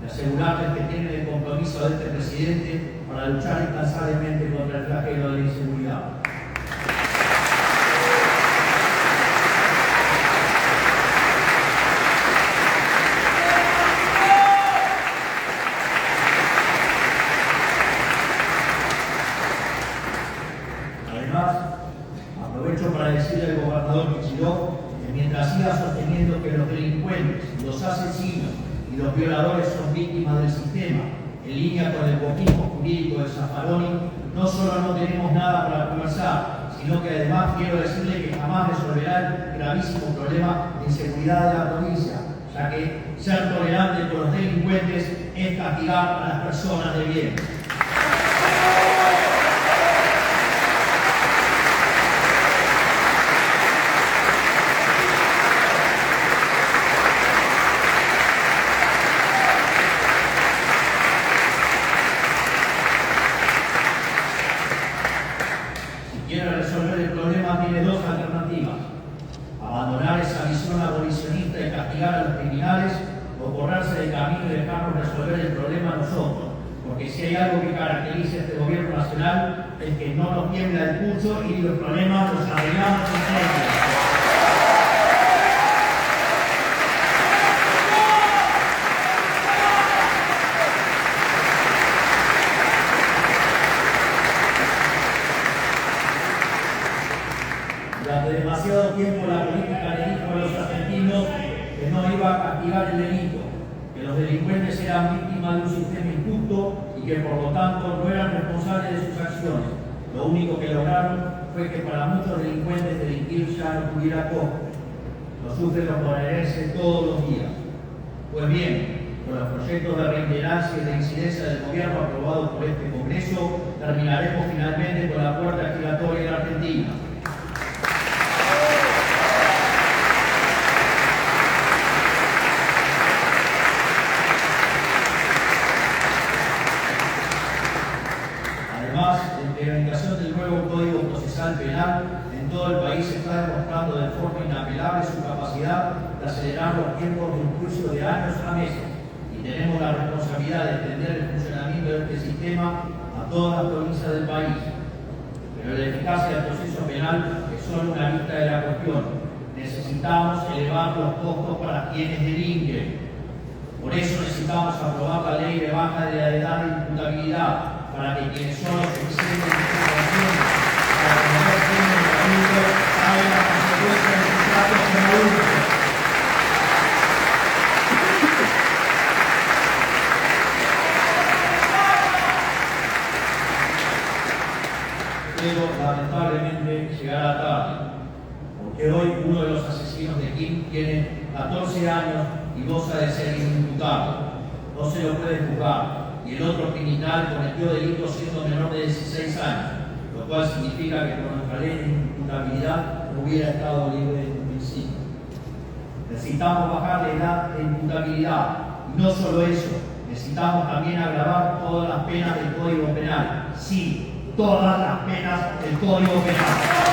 y asegurarles que tienen el compromiso de este presidente para luchar incansablemente contra el flagelo de la inseguridad. Además, aprovecho para decirle al gobernador Kicillof que mientras siga sosteniendo que los delincuentes, los asesinos y los violadores son víctimas del sistema, en línea con el boquismo jurídico de Zaffaroni, no solo no tenemos nada para conversar, sino que además quiero decirle que jamás resolverá el gravísimo problema de inseguridad de la provincia, ya que ser tolerante con los delincuentes es castigar a las personas de bien. Tiene dos alternativas: abandonar esa visión abolicionista y castigar a los criminales, o borrarse del camino y dejarnos resolver el problema nosotros, porque si hay algo que caracteriza a este gobierno nacional es que no nos tiembla el pulso y los problemas los arreglamos entre ellos. Durante demasiado tiempo la política le dijo a los argentinos que no iba a castigar el delito, que los delincuentes eran víctimas de un sistema injusto y que por lo tanto no eran responsables de sus acciones. Lo único que lograron fue que para muchos delincuentes delinquir ya no tuviera costo. Lo sufren los bonaerenses todos los días. Pues bien, con los proyectos de reiterancia y de incidencia del gobierno aprobados por este Congreso, terminaremos finalmente con la puerta giratoria de la Argentina. Además, la implementación del nuevo Código Procesal Penal en todo el país está demostrando de forma inapelable su capacidad de acelerar los tiempos de un juicio de años a meses, y tenemos la responsabilidad de extender el funcionamiento de este sistema a todas las provincias del país. Pero la eficacia del proceso penal es solo una vista de la cuestión. Necesitamos elevar los costos para quienes delinquen. Por eso necesitamos aprobar la ley de baja de la edad de imputabilidad, para que quienes son los suficientes información para cometer crímenes de adultos paguen las consecuencias de sus actos como adultos. 14 años y goza de ser inimputable. No se lo puede juzgar. Y el otro criminal cometió delitos siendo menor de 16 años, lo cual significa que con nuestra ley de imputabilidad hubiera estado libre de un principio. Necesitamos bajar la edad de imputabilidad. Y no solo eso, necesitamos también agravar todas las penas del Código Penal. Sí, todas las penas del Código Penal.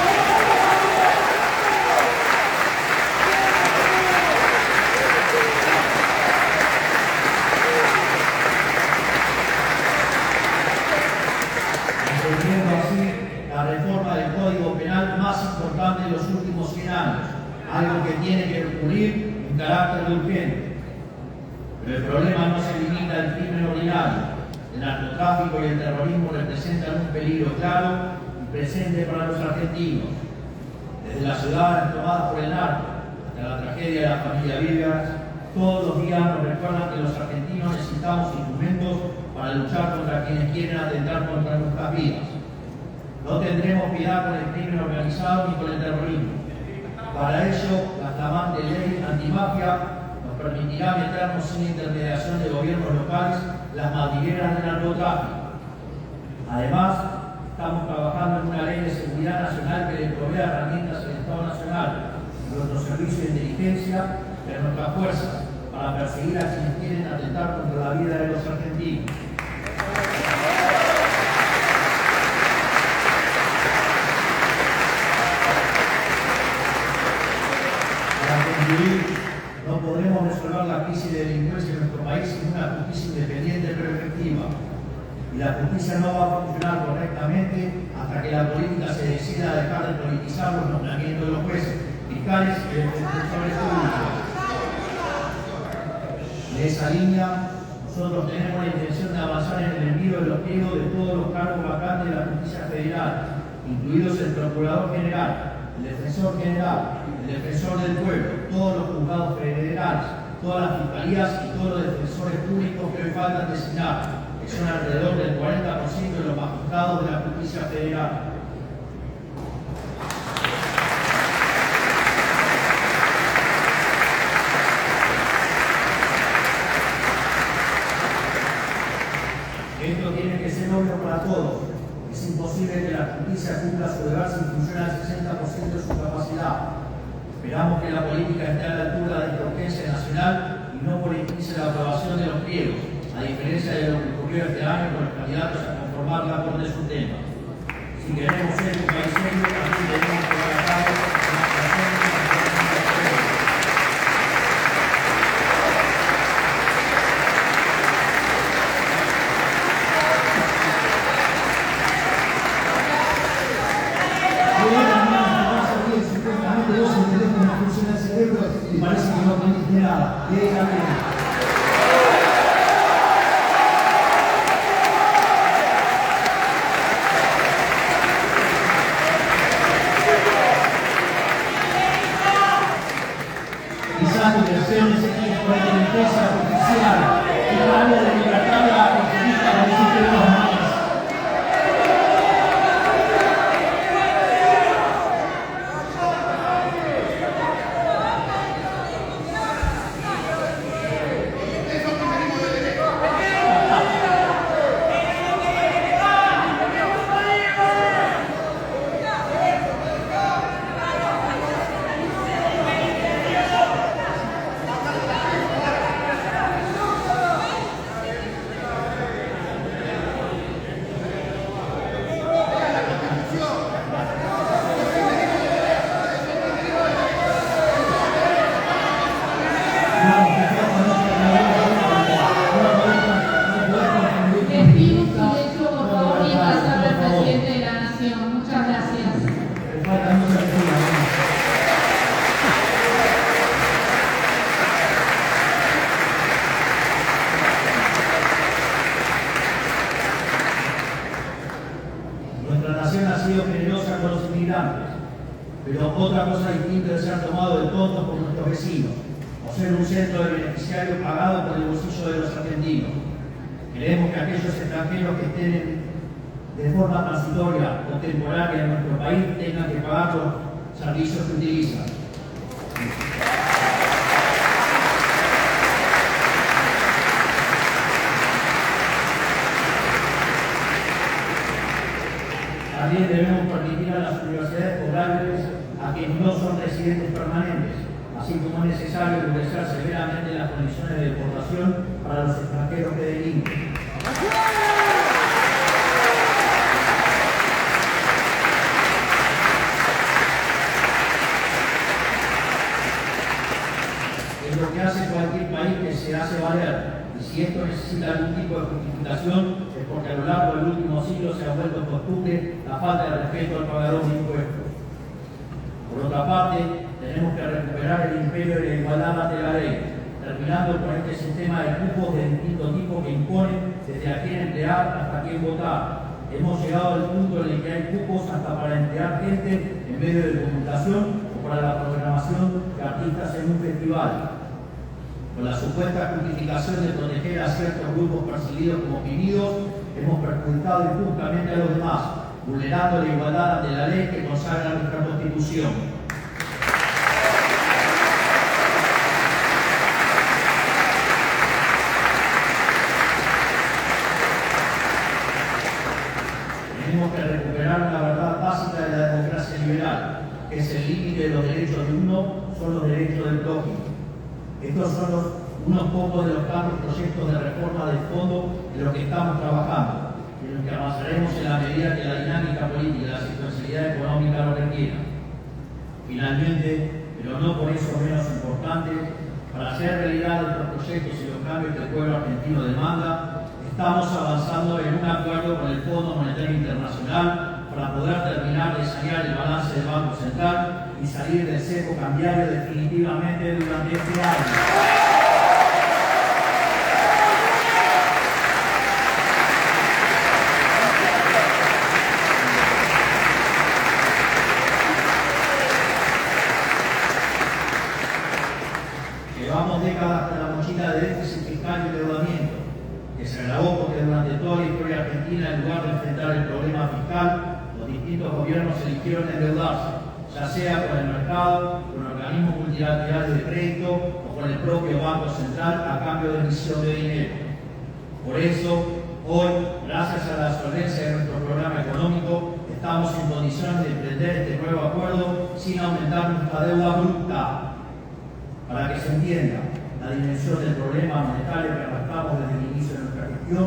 La reforma del Código Penal más importante de los últimos 100 años, algo que tiene que ocurrir en carácter de urgente. Pero el problema no se limita al crimen ordinario. El narcotráfico y el terrorismo representan un peligro claro y presente para los argentinos. Desde las ciudades tomadas por el narco hasta la tragedia de la familia Viveras, todos los días nos recuerdan que los argentinos necesitamos instrumentos para luchar contra quienes quieren atentar contra nuestras vidas. No tendremos piedad con el crimen organizado ni con el terrorismo. Para ello, la flamante ley antimafia nos permitirá meternos sin intermediación de gobiernos locales las madrigueras del narcotráfico. Además, estamos trabajando en una ley de seguridad nacional que le provea herramientas al Estado Nacional, a nuestro servicio de inteligencia y a nuestras fuerzas para perseguir a quienes quieren atentar contra la vida de los argentinos. No podremos resolver la crisis de delincuencia en nuestro país sin una justicia independiente pero efectiva. Y la justicia no va a funcionar correctamente hasta que la política se decida a dejar de politizar los nombramientos de los jueces, fiscales y defensores públicos. De esa línea, nosotros tenemos la intención de avanzar en el envío de los pliegos de todos los cargos vacantes de la justicia federal, incluidos el procurador general, el defensor general, el defensor del pueblo, todos los juzgados federales, todas las fiscalías y todos los defensores públicos que hoy faltan designar, que son alrededor del 40% de los magistrados de la justicia federal. Esto tiene que ser obvio para todos. Es imposible que la justicia cumpla su deber sin funcionar al 60% de su capacidad. Esperamos que la política esté a la altura de esta urgencia nacional y no politice la aprobación de los pliegos, a diferencia de lo que ocurrió este año con los candidatos a conformar la Corte Suprema. Si queremos ser un país serio, también tenemos que llevar a cabo una actuación de la y parece que no aprendiste nada. Y ahí también. Quizás tu versión es por la inteligencia artificial y la área de libertad de la conquista de los sistemas. Pero otra cosa distinta es ser tomado de tontos por nuestros vecinos, o ser un centro de beneficiarios pagado por el bolsillo de los argentinos. Queremos que aquellos extranjeros que estén de forma transitoria o temporaria en nuestro país tengan que pagar los servicios que utilizan. También debemos permitir a las universidades cobrarles a quienes no son residentes permanentes, así como es necesario endurecer severamente las condiciones de deportación para los extranjeros que delinquen. Es lo que hace cualquier país que se hace valer, y si esto necesita algún tipo de justificación es porque a lo largo del último siglo se ha vuelto costumbre la falta de respeto al pagador de impuestos. Por otra parte, tenemos que recuperar el imperio de la igualdad ante la ley, terminando con este sistema de cupos de distinto tipo que impone desde a quién emplear hasta a quién votar. Hemos llegado al punto en el que hay cupos hasta para emplear gente en medio de comunicación o para la programación de artistas en un festival. Con la supuesta justificación de proteger a ciertos grupos percibidos como oprimidos, hemos perjudicado injustamente a los demás, vulnerando la igualdad ante la ley que consagra nuestra Constitución. Tenemos que recuperar una verdad básica de la democracia liberal, que es el límite de los derechos de uno, son los derechos del prójimo. Estos son unos pocos de los tantos proyectos de reforma de fondo de los que estamos trabajando, y en los que avanzaremos en la medida que la dinámica política y la situacionalidad económica lo requieran. Finalmente, pero no por eso menos importante, para hacer realidad nuestros proyectos y los cambios que el pueblo argentino demanda, estamos avanzando en un acuerdo con el Fondo Monetario Internacional para poder terminar de sanear el balance del Banco Central y salir del cepo cambiario definitivamente durante este año. Llevamos décadas con la mochila de déficit fiscal y endeudamiento, que se agravó porque durante toda la historia argentina, en lugar de enfrentar el problema fiscal, los distintos gobiernos eligieron endeudarse, ya sea con el mercado, con organismos multilaterales de crédito o con el propio Banco Central a cambio de emisión de dinero. Por eso, hoy, gracias a la solvencia de nuestro programa económico, estamos en condiciones de emprender este nuevo acuerdo sin aumentar nuestra deuda bruta. Para que se entienda la dimensión del problema monetario que arrastramos desde el inicio de nuestra gestión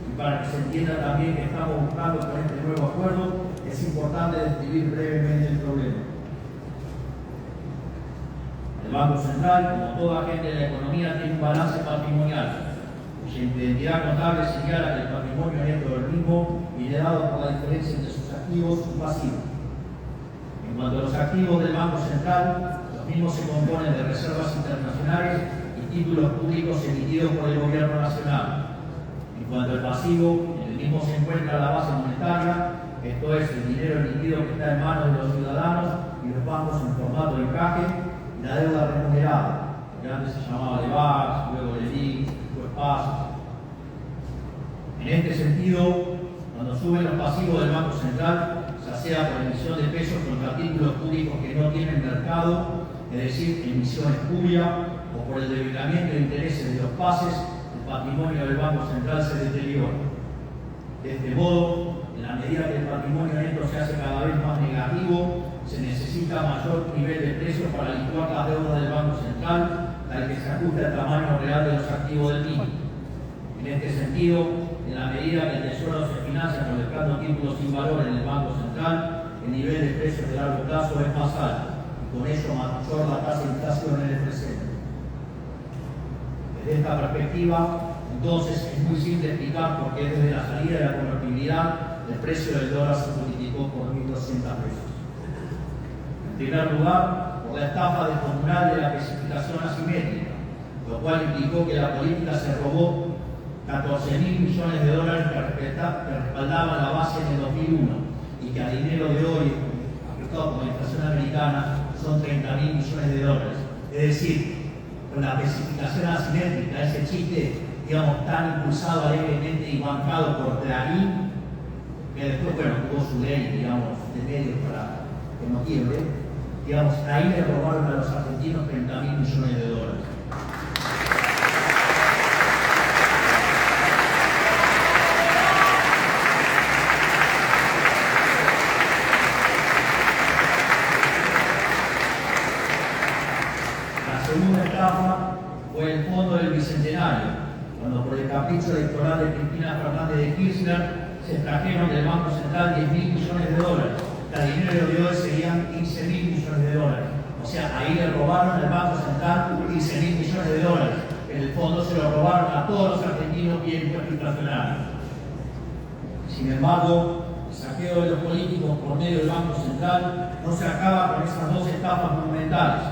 y para que se entienda también que estamos buscando con este nuevo acuerdo, es importante describir brevemente el problema. El Banco Central, como todo agente de la economía, tiene un balance patrimonial, cuya identidad contable señala que el patrimonio neto del mismo viene dado por la diferencia entre sus activos y pasivos. En cuanto a los activos del Banco Central, los mismos se componen de reservas internacionales y títulos públicos emitidos por el Gobierno Nacional. En cuanto al pasivo, en el mismo se encuentra la base monetaria, esto es, el dinero emitido que está en manos de los ciudadanos y los bancos en formato de encaje, y la deuda remunerada, que antes se llamaba LEVAX, luego LELIQ, después PAS. En este sentido, cuando suben los pasivos del Banco Central, ya sea por emisión de pesos contra títulos públicos que no tienen mercado, es decir, emisión espuria, o por el debilitamiento de intereses de los pases, el patrimonio del Banco Central se deteriora. De este modo, en la medida que el patrimonio neto se hace cada vez más negativo, se necesita mayor nivel de precios para licuar las deudas del Banco Central, tal que se ajuste al tamaño real de los activos del mismo. En este sentido, en la medida que el Tesoro se financia colocando títulos sin valor en el Banco Central, el nivel de precios de largo plazo es más alto, y con ello mayor la tasa de inflación en el presente. Desde esta perspectiva, entonces es muy simple explicar por qué desde la salida de la convertibilidad el precio del dólar se multiplicó por 1.200 pesos. En primer lugar, por la estafa descomunal de la especificación asimétrica, lo cual implicó que la política se robó 14.000 millones de dólares que respaldaban la base en el 2001 y que a dinero de hoy, ajustado por la inflación americana, son 30.000 millones de dólares. Es decir, con la especificación asimétrica, ese chiste, digamos, tan impulsado alegremente y bancado por Clarín, que después, bueno, tuvo su ley, digamos, de medios para que no quiebre, digamos, ahí le robaron a los argentinos 30.000 millones de dólares. cuando por el capricho electoral de Cristina Fernández de Kirchner se extrajeron del Banco Central 10.000 millones de dólares. El dinero de hoy serían 15.000 millones de dólares. O sea, ahí le robaron al Banco Central 15.000 millones de dólares. En el fondo se lo robaron a todos los argentinos y el impuesto inflacionario. Sin embargo, el saqueo de los políticos por medio del Banco Central no se acaba con esas dos estafas monumentales,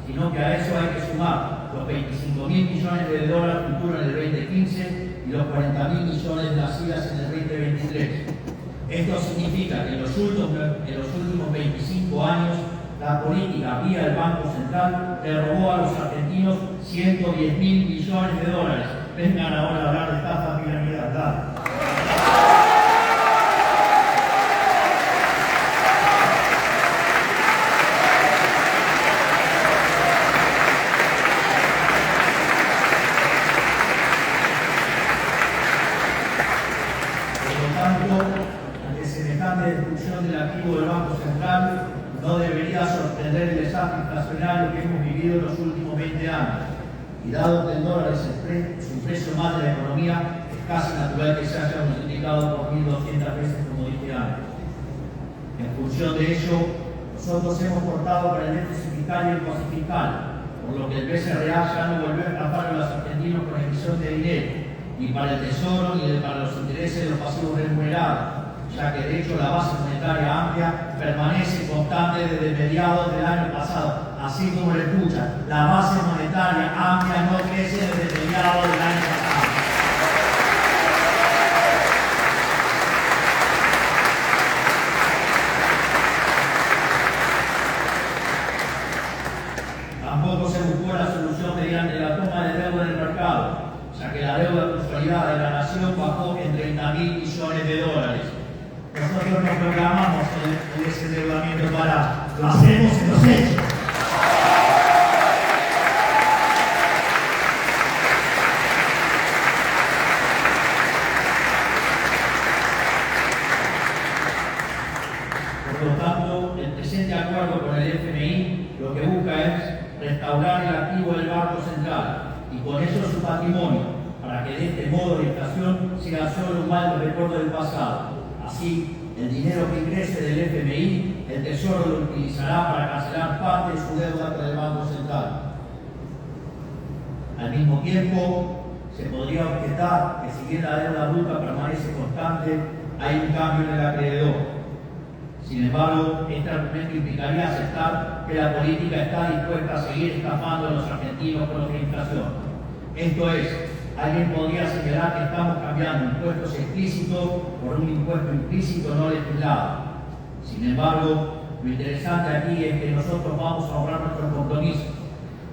sino que a eso hay que sumar los 25.000 millones de dólares futuros en el 2015 y los 40.000 millones de las IVAs en el 2023. Esto significa que en los últimos 25 años la política vía el Banco Central le robó a los argentinos 110.000 millones de dólares. Vengan ahora a hablar de estafa piramidal. Ante semejante destrucción del activo del Banco Central, no debería sorprender el desastre inflacionario que hemos vivido en los últimos 20 años. Y dado que el dólar es su precio más de la economía, es casi natural que se haya multiplicado por 1.200 veces, como dije antes. En función de ello, nosotros hemos cortado para el déficit fiscal y el pase fiscal, por lo que el BCRA ya no volvió a estafar a los argentinos con emisión de dinero, ni para el tesoro ni para los intereses de los pasivos remunerados, ya que de hecho la base monetaria amplia permanece constante desde mediados del año pasado. Así como lo escuchan, la base monetaria amplia no crece desde mediados del año pasado. Tampoco se buscó la solución mediante la toma de deuda del mercado, ya que la deuda consolidada de la nación bajó en 30.000 millones de dólares. Nosotros no programamos el desendeudamiento para, lo hacemos en los hechos. Por lo tanto, el presente acuerdo con el FMI lo que busca es restaurar el activo del Banco Central y con eso su patrimonio, para que de este modo la inflación sea solo un mal recuerdo del pasado. Así, el dinero que ingrese del FMI, el Tesoro lo utilizará para cancelar parte de su deuda con el Banco Central. Al mismo tiempo, se podría objetar que si bien la deuda bruta permanece constante, hay un cambio en el acreedor. Sin embargo, este argumento implicaría aceptar que la política está dispuesta a seguir estafando a los argentinos con la inflación. Esto es, alguien podría señalar que estamos cambiando impuestos explícitos por un impuesto implícito no legislado. Sin embargo, lo interesante aquí es que nosotros vamos a honrar nuestros compromisos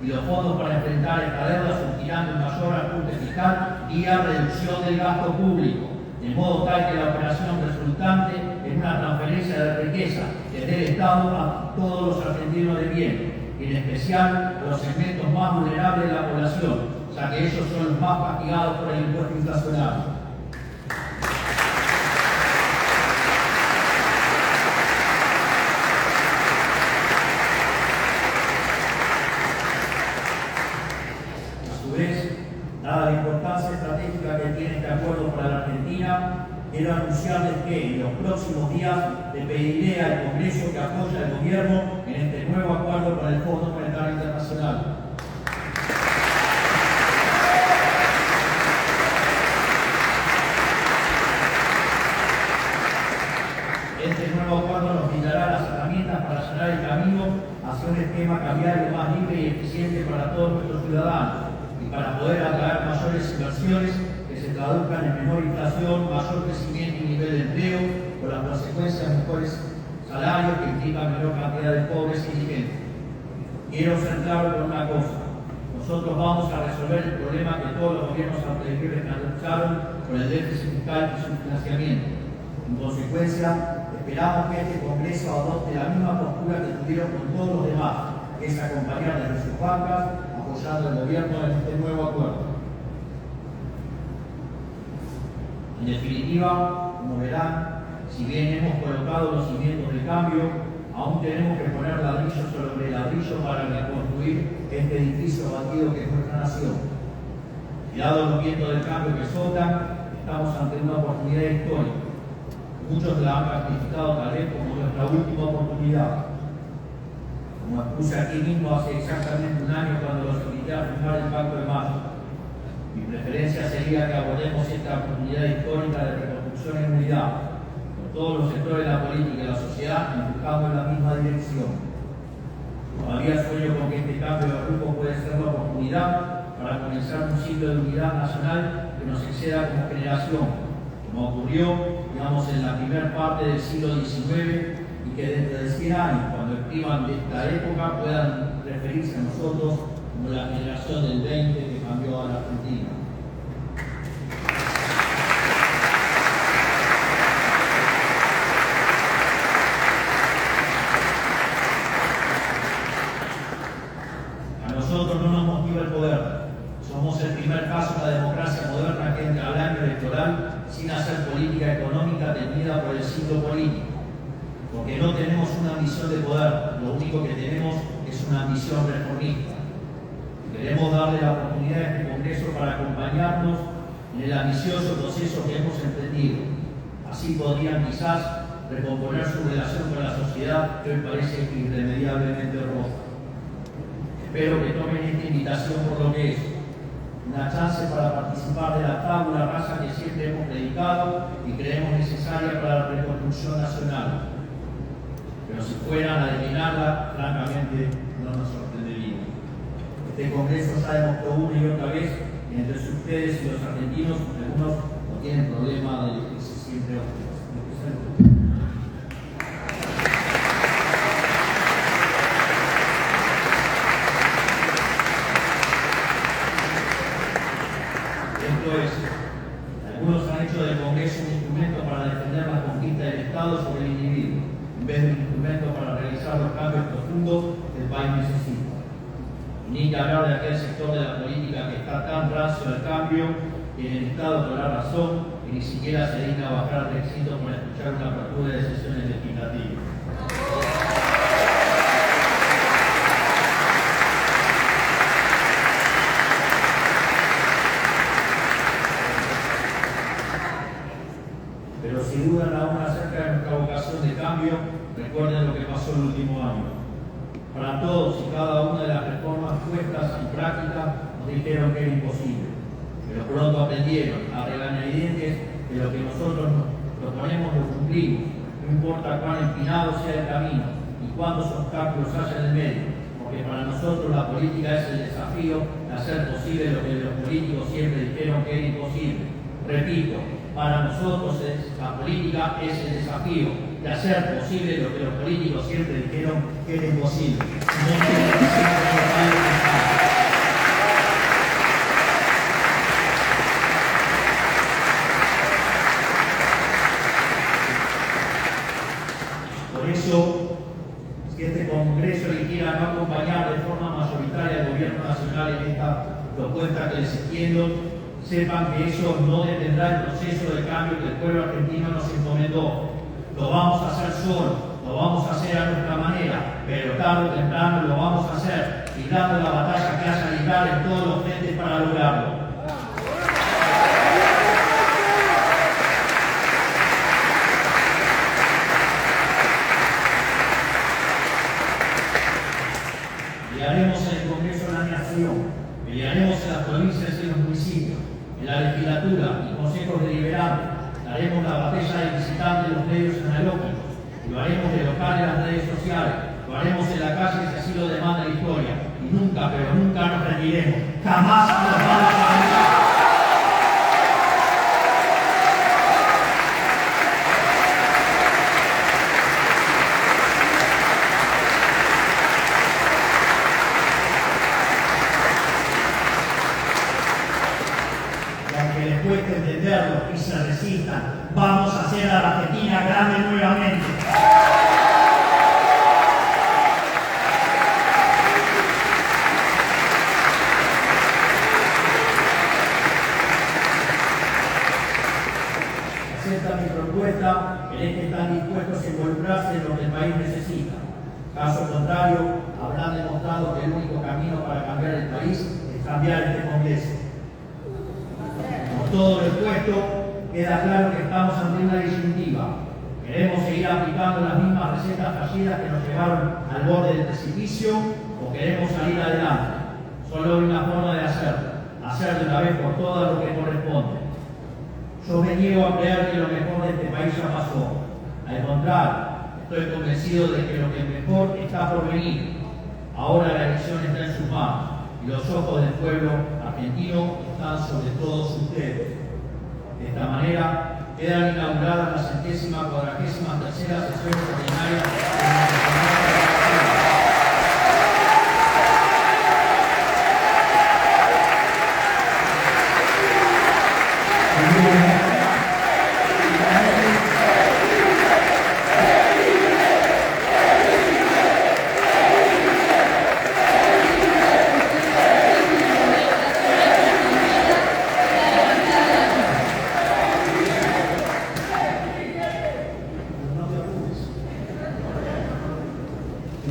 y los fondos para enfrentar esta deuda surgirán de un mayor ajuste fiscal y a reducción del gasto público, de modo tal que la operación resultante es una transferencia de riqueza desde el Estado a todos los argentinos de bien, y en especial a los segmentos más vulnerables de la población, ya que ellos son los más castigados por el impuesto inflacionario. A su vez, dada la importancia estratégica que tiene este acuerdo para la Argentina, quiero anunciarles que en los próximos días le pediré al Congreso que apoye al Gobierno en este nuevo acuerdo con el Fondo Monetario Internacional. Este nuevo acuerdo nos brindará las herramientas para allanar el camino hacia un esquema cambiario más libre y eficiente para todos nuestros ciudadanos y para poder atraer mayores inversiones que se traduzcan en menor inflación, mayor crecimiento y nivel de empleo, con las consecuencias de mejores salarios que implican menor cantidad de pobres y indigentes. Quiero ser claro con una cosa: nosotros vamos a resolver el problema que todos los gobiernos anteriores analizaron con el déficit fiscal y su financiamiento. En consecuencia, esperamos que este Congreso adopte la misma postura que tuvieron con todos los demás, que es acompañar desde sus bancas, apoyando al gobierno en este nuevo acuerdo. En definitiva, como verán, si bien hemos colocado los cimientos del cambio, aún tenemos que poner ladrillo sobre ladrillo para reconstruir este edificio batido que es nuestra nación. Y dado los vientos del cambio que soplan, estamos ante una oportunidad histórica. Muchos la han calificado tal vez como nuestra última oportunidad. Como expuse aquí mismo hace exactamente un año cuando los invité a firmar el Pacto de Mayo. Mi preferencia sería que abordemos esta oportunidad histórica de reconstrucción en unidad, con todos los sectores de la política y la sociedad buscando en la misma dirección. Todavía sueño con que este cambio de rumbo puede ser la oportunidad para comenzar un ciclo de unidad nacional que nos exceda como generación, como ocurrió, digamos, en la primera parte del siglo XIX, y que dentro de 100 años, cuando escriban de esta época, puedan referirse a nosotros como la generación del 20 que cambió a la Argentina. A nosotros no nos motiva el poder. Somos el primer paso en la democracia moderna que entra al año electoral sin hacer política económica teñida por el ciclo político. Porque no tenemos una ambición de poder, lo único que tenemos es una ambición reformista. Queremos darle la oportunidad a este Congreso para acompañarnos en el ambicioso proceso que hemos emprendido. Así podrían quizás recomponer su relación con la sociedad que hoy parece irremediablemente rota. Espero que tomen esta invitación por lo que es una chance para participar de la tabula rasa que siempre hemos predicado y creemos necesaria para la reconstrucción nacional. Pero si fueran a declinarla, francamente no nos sorprendería. Este Congreso ya demostró una y otra vez que entre ustedes y los argentinos, algunos no tienen problema de elegirse siempre otros. Algunos han hecho del Congreso un instrumento para defender la conquista del Estado sobre el individuo, en vez de un instrumento para realizar los cambios profundos que el país necesita. Ni que hablar de aquel sector de la política que está tan raso al cambio y en el Estado por la razón que ni siquiera se digna a bajar al recinto para escuchar una apertura de sesiones legislativas. Pero si dudan aún acerca de nuestra vocación de cambio, recuerden lo que pasó el último año. Para todos y cada una de las reformas puestas en práctica nos dijeron que era imposible, pero pronto aprendieron a regañadientes que lo que nosotros nos proponemos lo cumplimos, no importa cuán empinado sea el camino y cuántos obstáculos haya en el medio, porque para nosotros la política es el desafío de hacer posible lo que los políticos siempre dijeron que era imposible. Repito, para nosotros la política es el desafío de hacer posible lo que los políticos siempre dijeron que era imposible. Por eso, si este Congreso eligiera no acompañar de forma mayoritaria al Gobierno Nacional en esta propuesta que les extiendo, sepan que eso no detendrá el proceso de cambio que el pueblo argentino nos encomendó. Lo vamos a hacer solo, lo vamos a hacer a nuestra manera, pero tarde o temprano lo vamos a hacer, librando la batalla que haya que librar en todos los frentes para lograrlo. Pelearemos en el Congreso de la Nación, pelearemos en las provincias y en los municipios, en la legislatura y consejos deliberantes. Daremos la batalla de visitantes de los medios analógicos, lo haremos de local en las redes sociales, lo haremos en la calle si así lo demanda la historia, y nunca, pero nunca nos rendiremos, jamás nos vamos a rendir. Que les cueste entenderlo y se resistan, vamos a hacer a la Argentina grande nuevamente. Aceptan mi propuesta, creen que están dispuestos a involucrarse en lo que el país necesita. Caso contrario, habrán demostrado que el único camino para cambiar el país es cambiar este Congreso. todo lo expuesto, queda claro que estamos ante una disyuntiva. ¿Queremos seguir aplicando las mismas recetas fallidas que nos llevaron al borde del precipicio o queremos salir adelante? Solo hay una forma de hacer de una vez por todas lo que corresponde. Yo me niego a creer que lo mejor de este país ya pasó. Al contrario, estoy convencido de que lo que mejor está por venir. Ahora la elección está en sus manos y los ojos del pueblo argentino están sobre todos ustedes. De esta manera quedan inauguradas la 143ª sesión ordinaria de la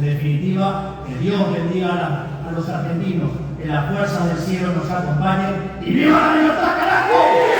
En definitiva, que Dios bendiga a los argentinos, que las fuerzas del cielo nos acompañen y ¡viva la libertad, carajo!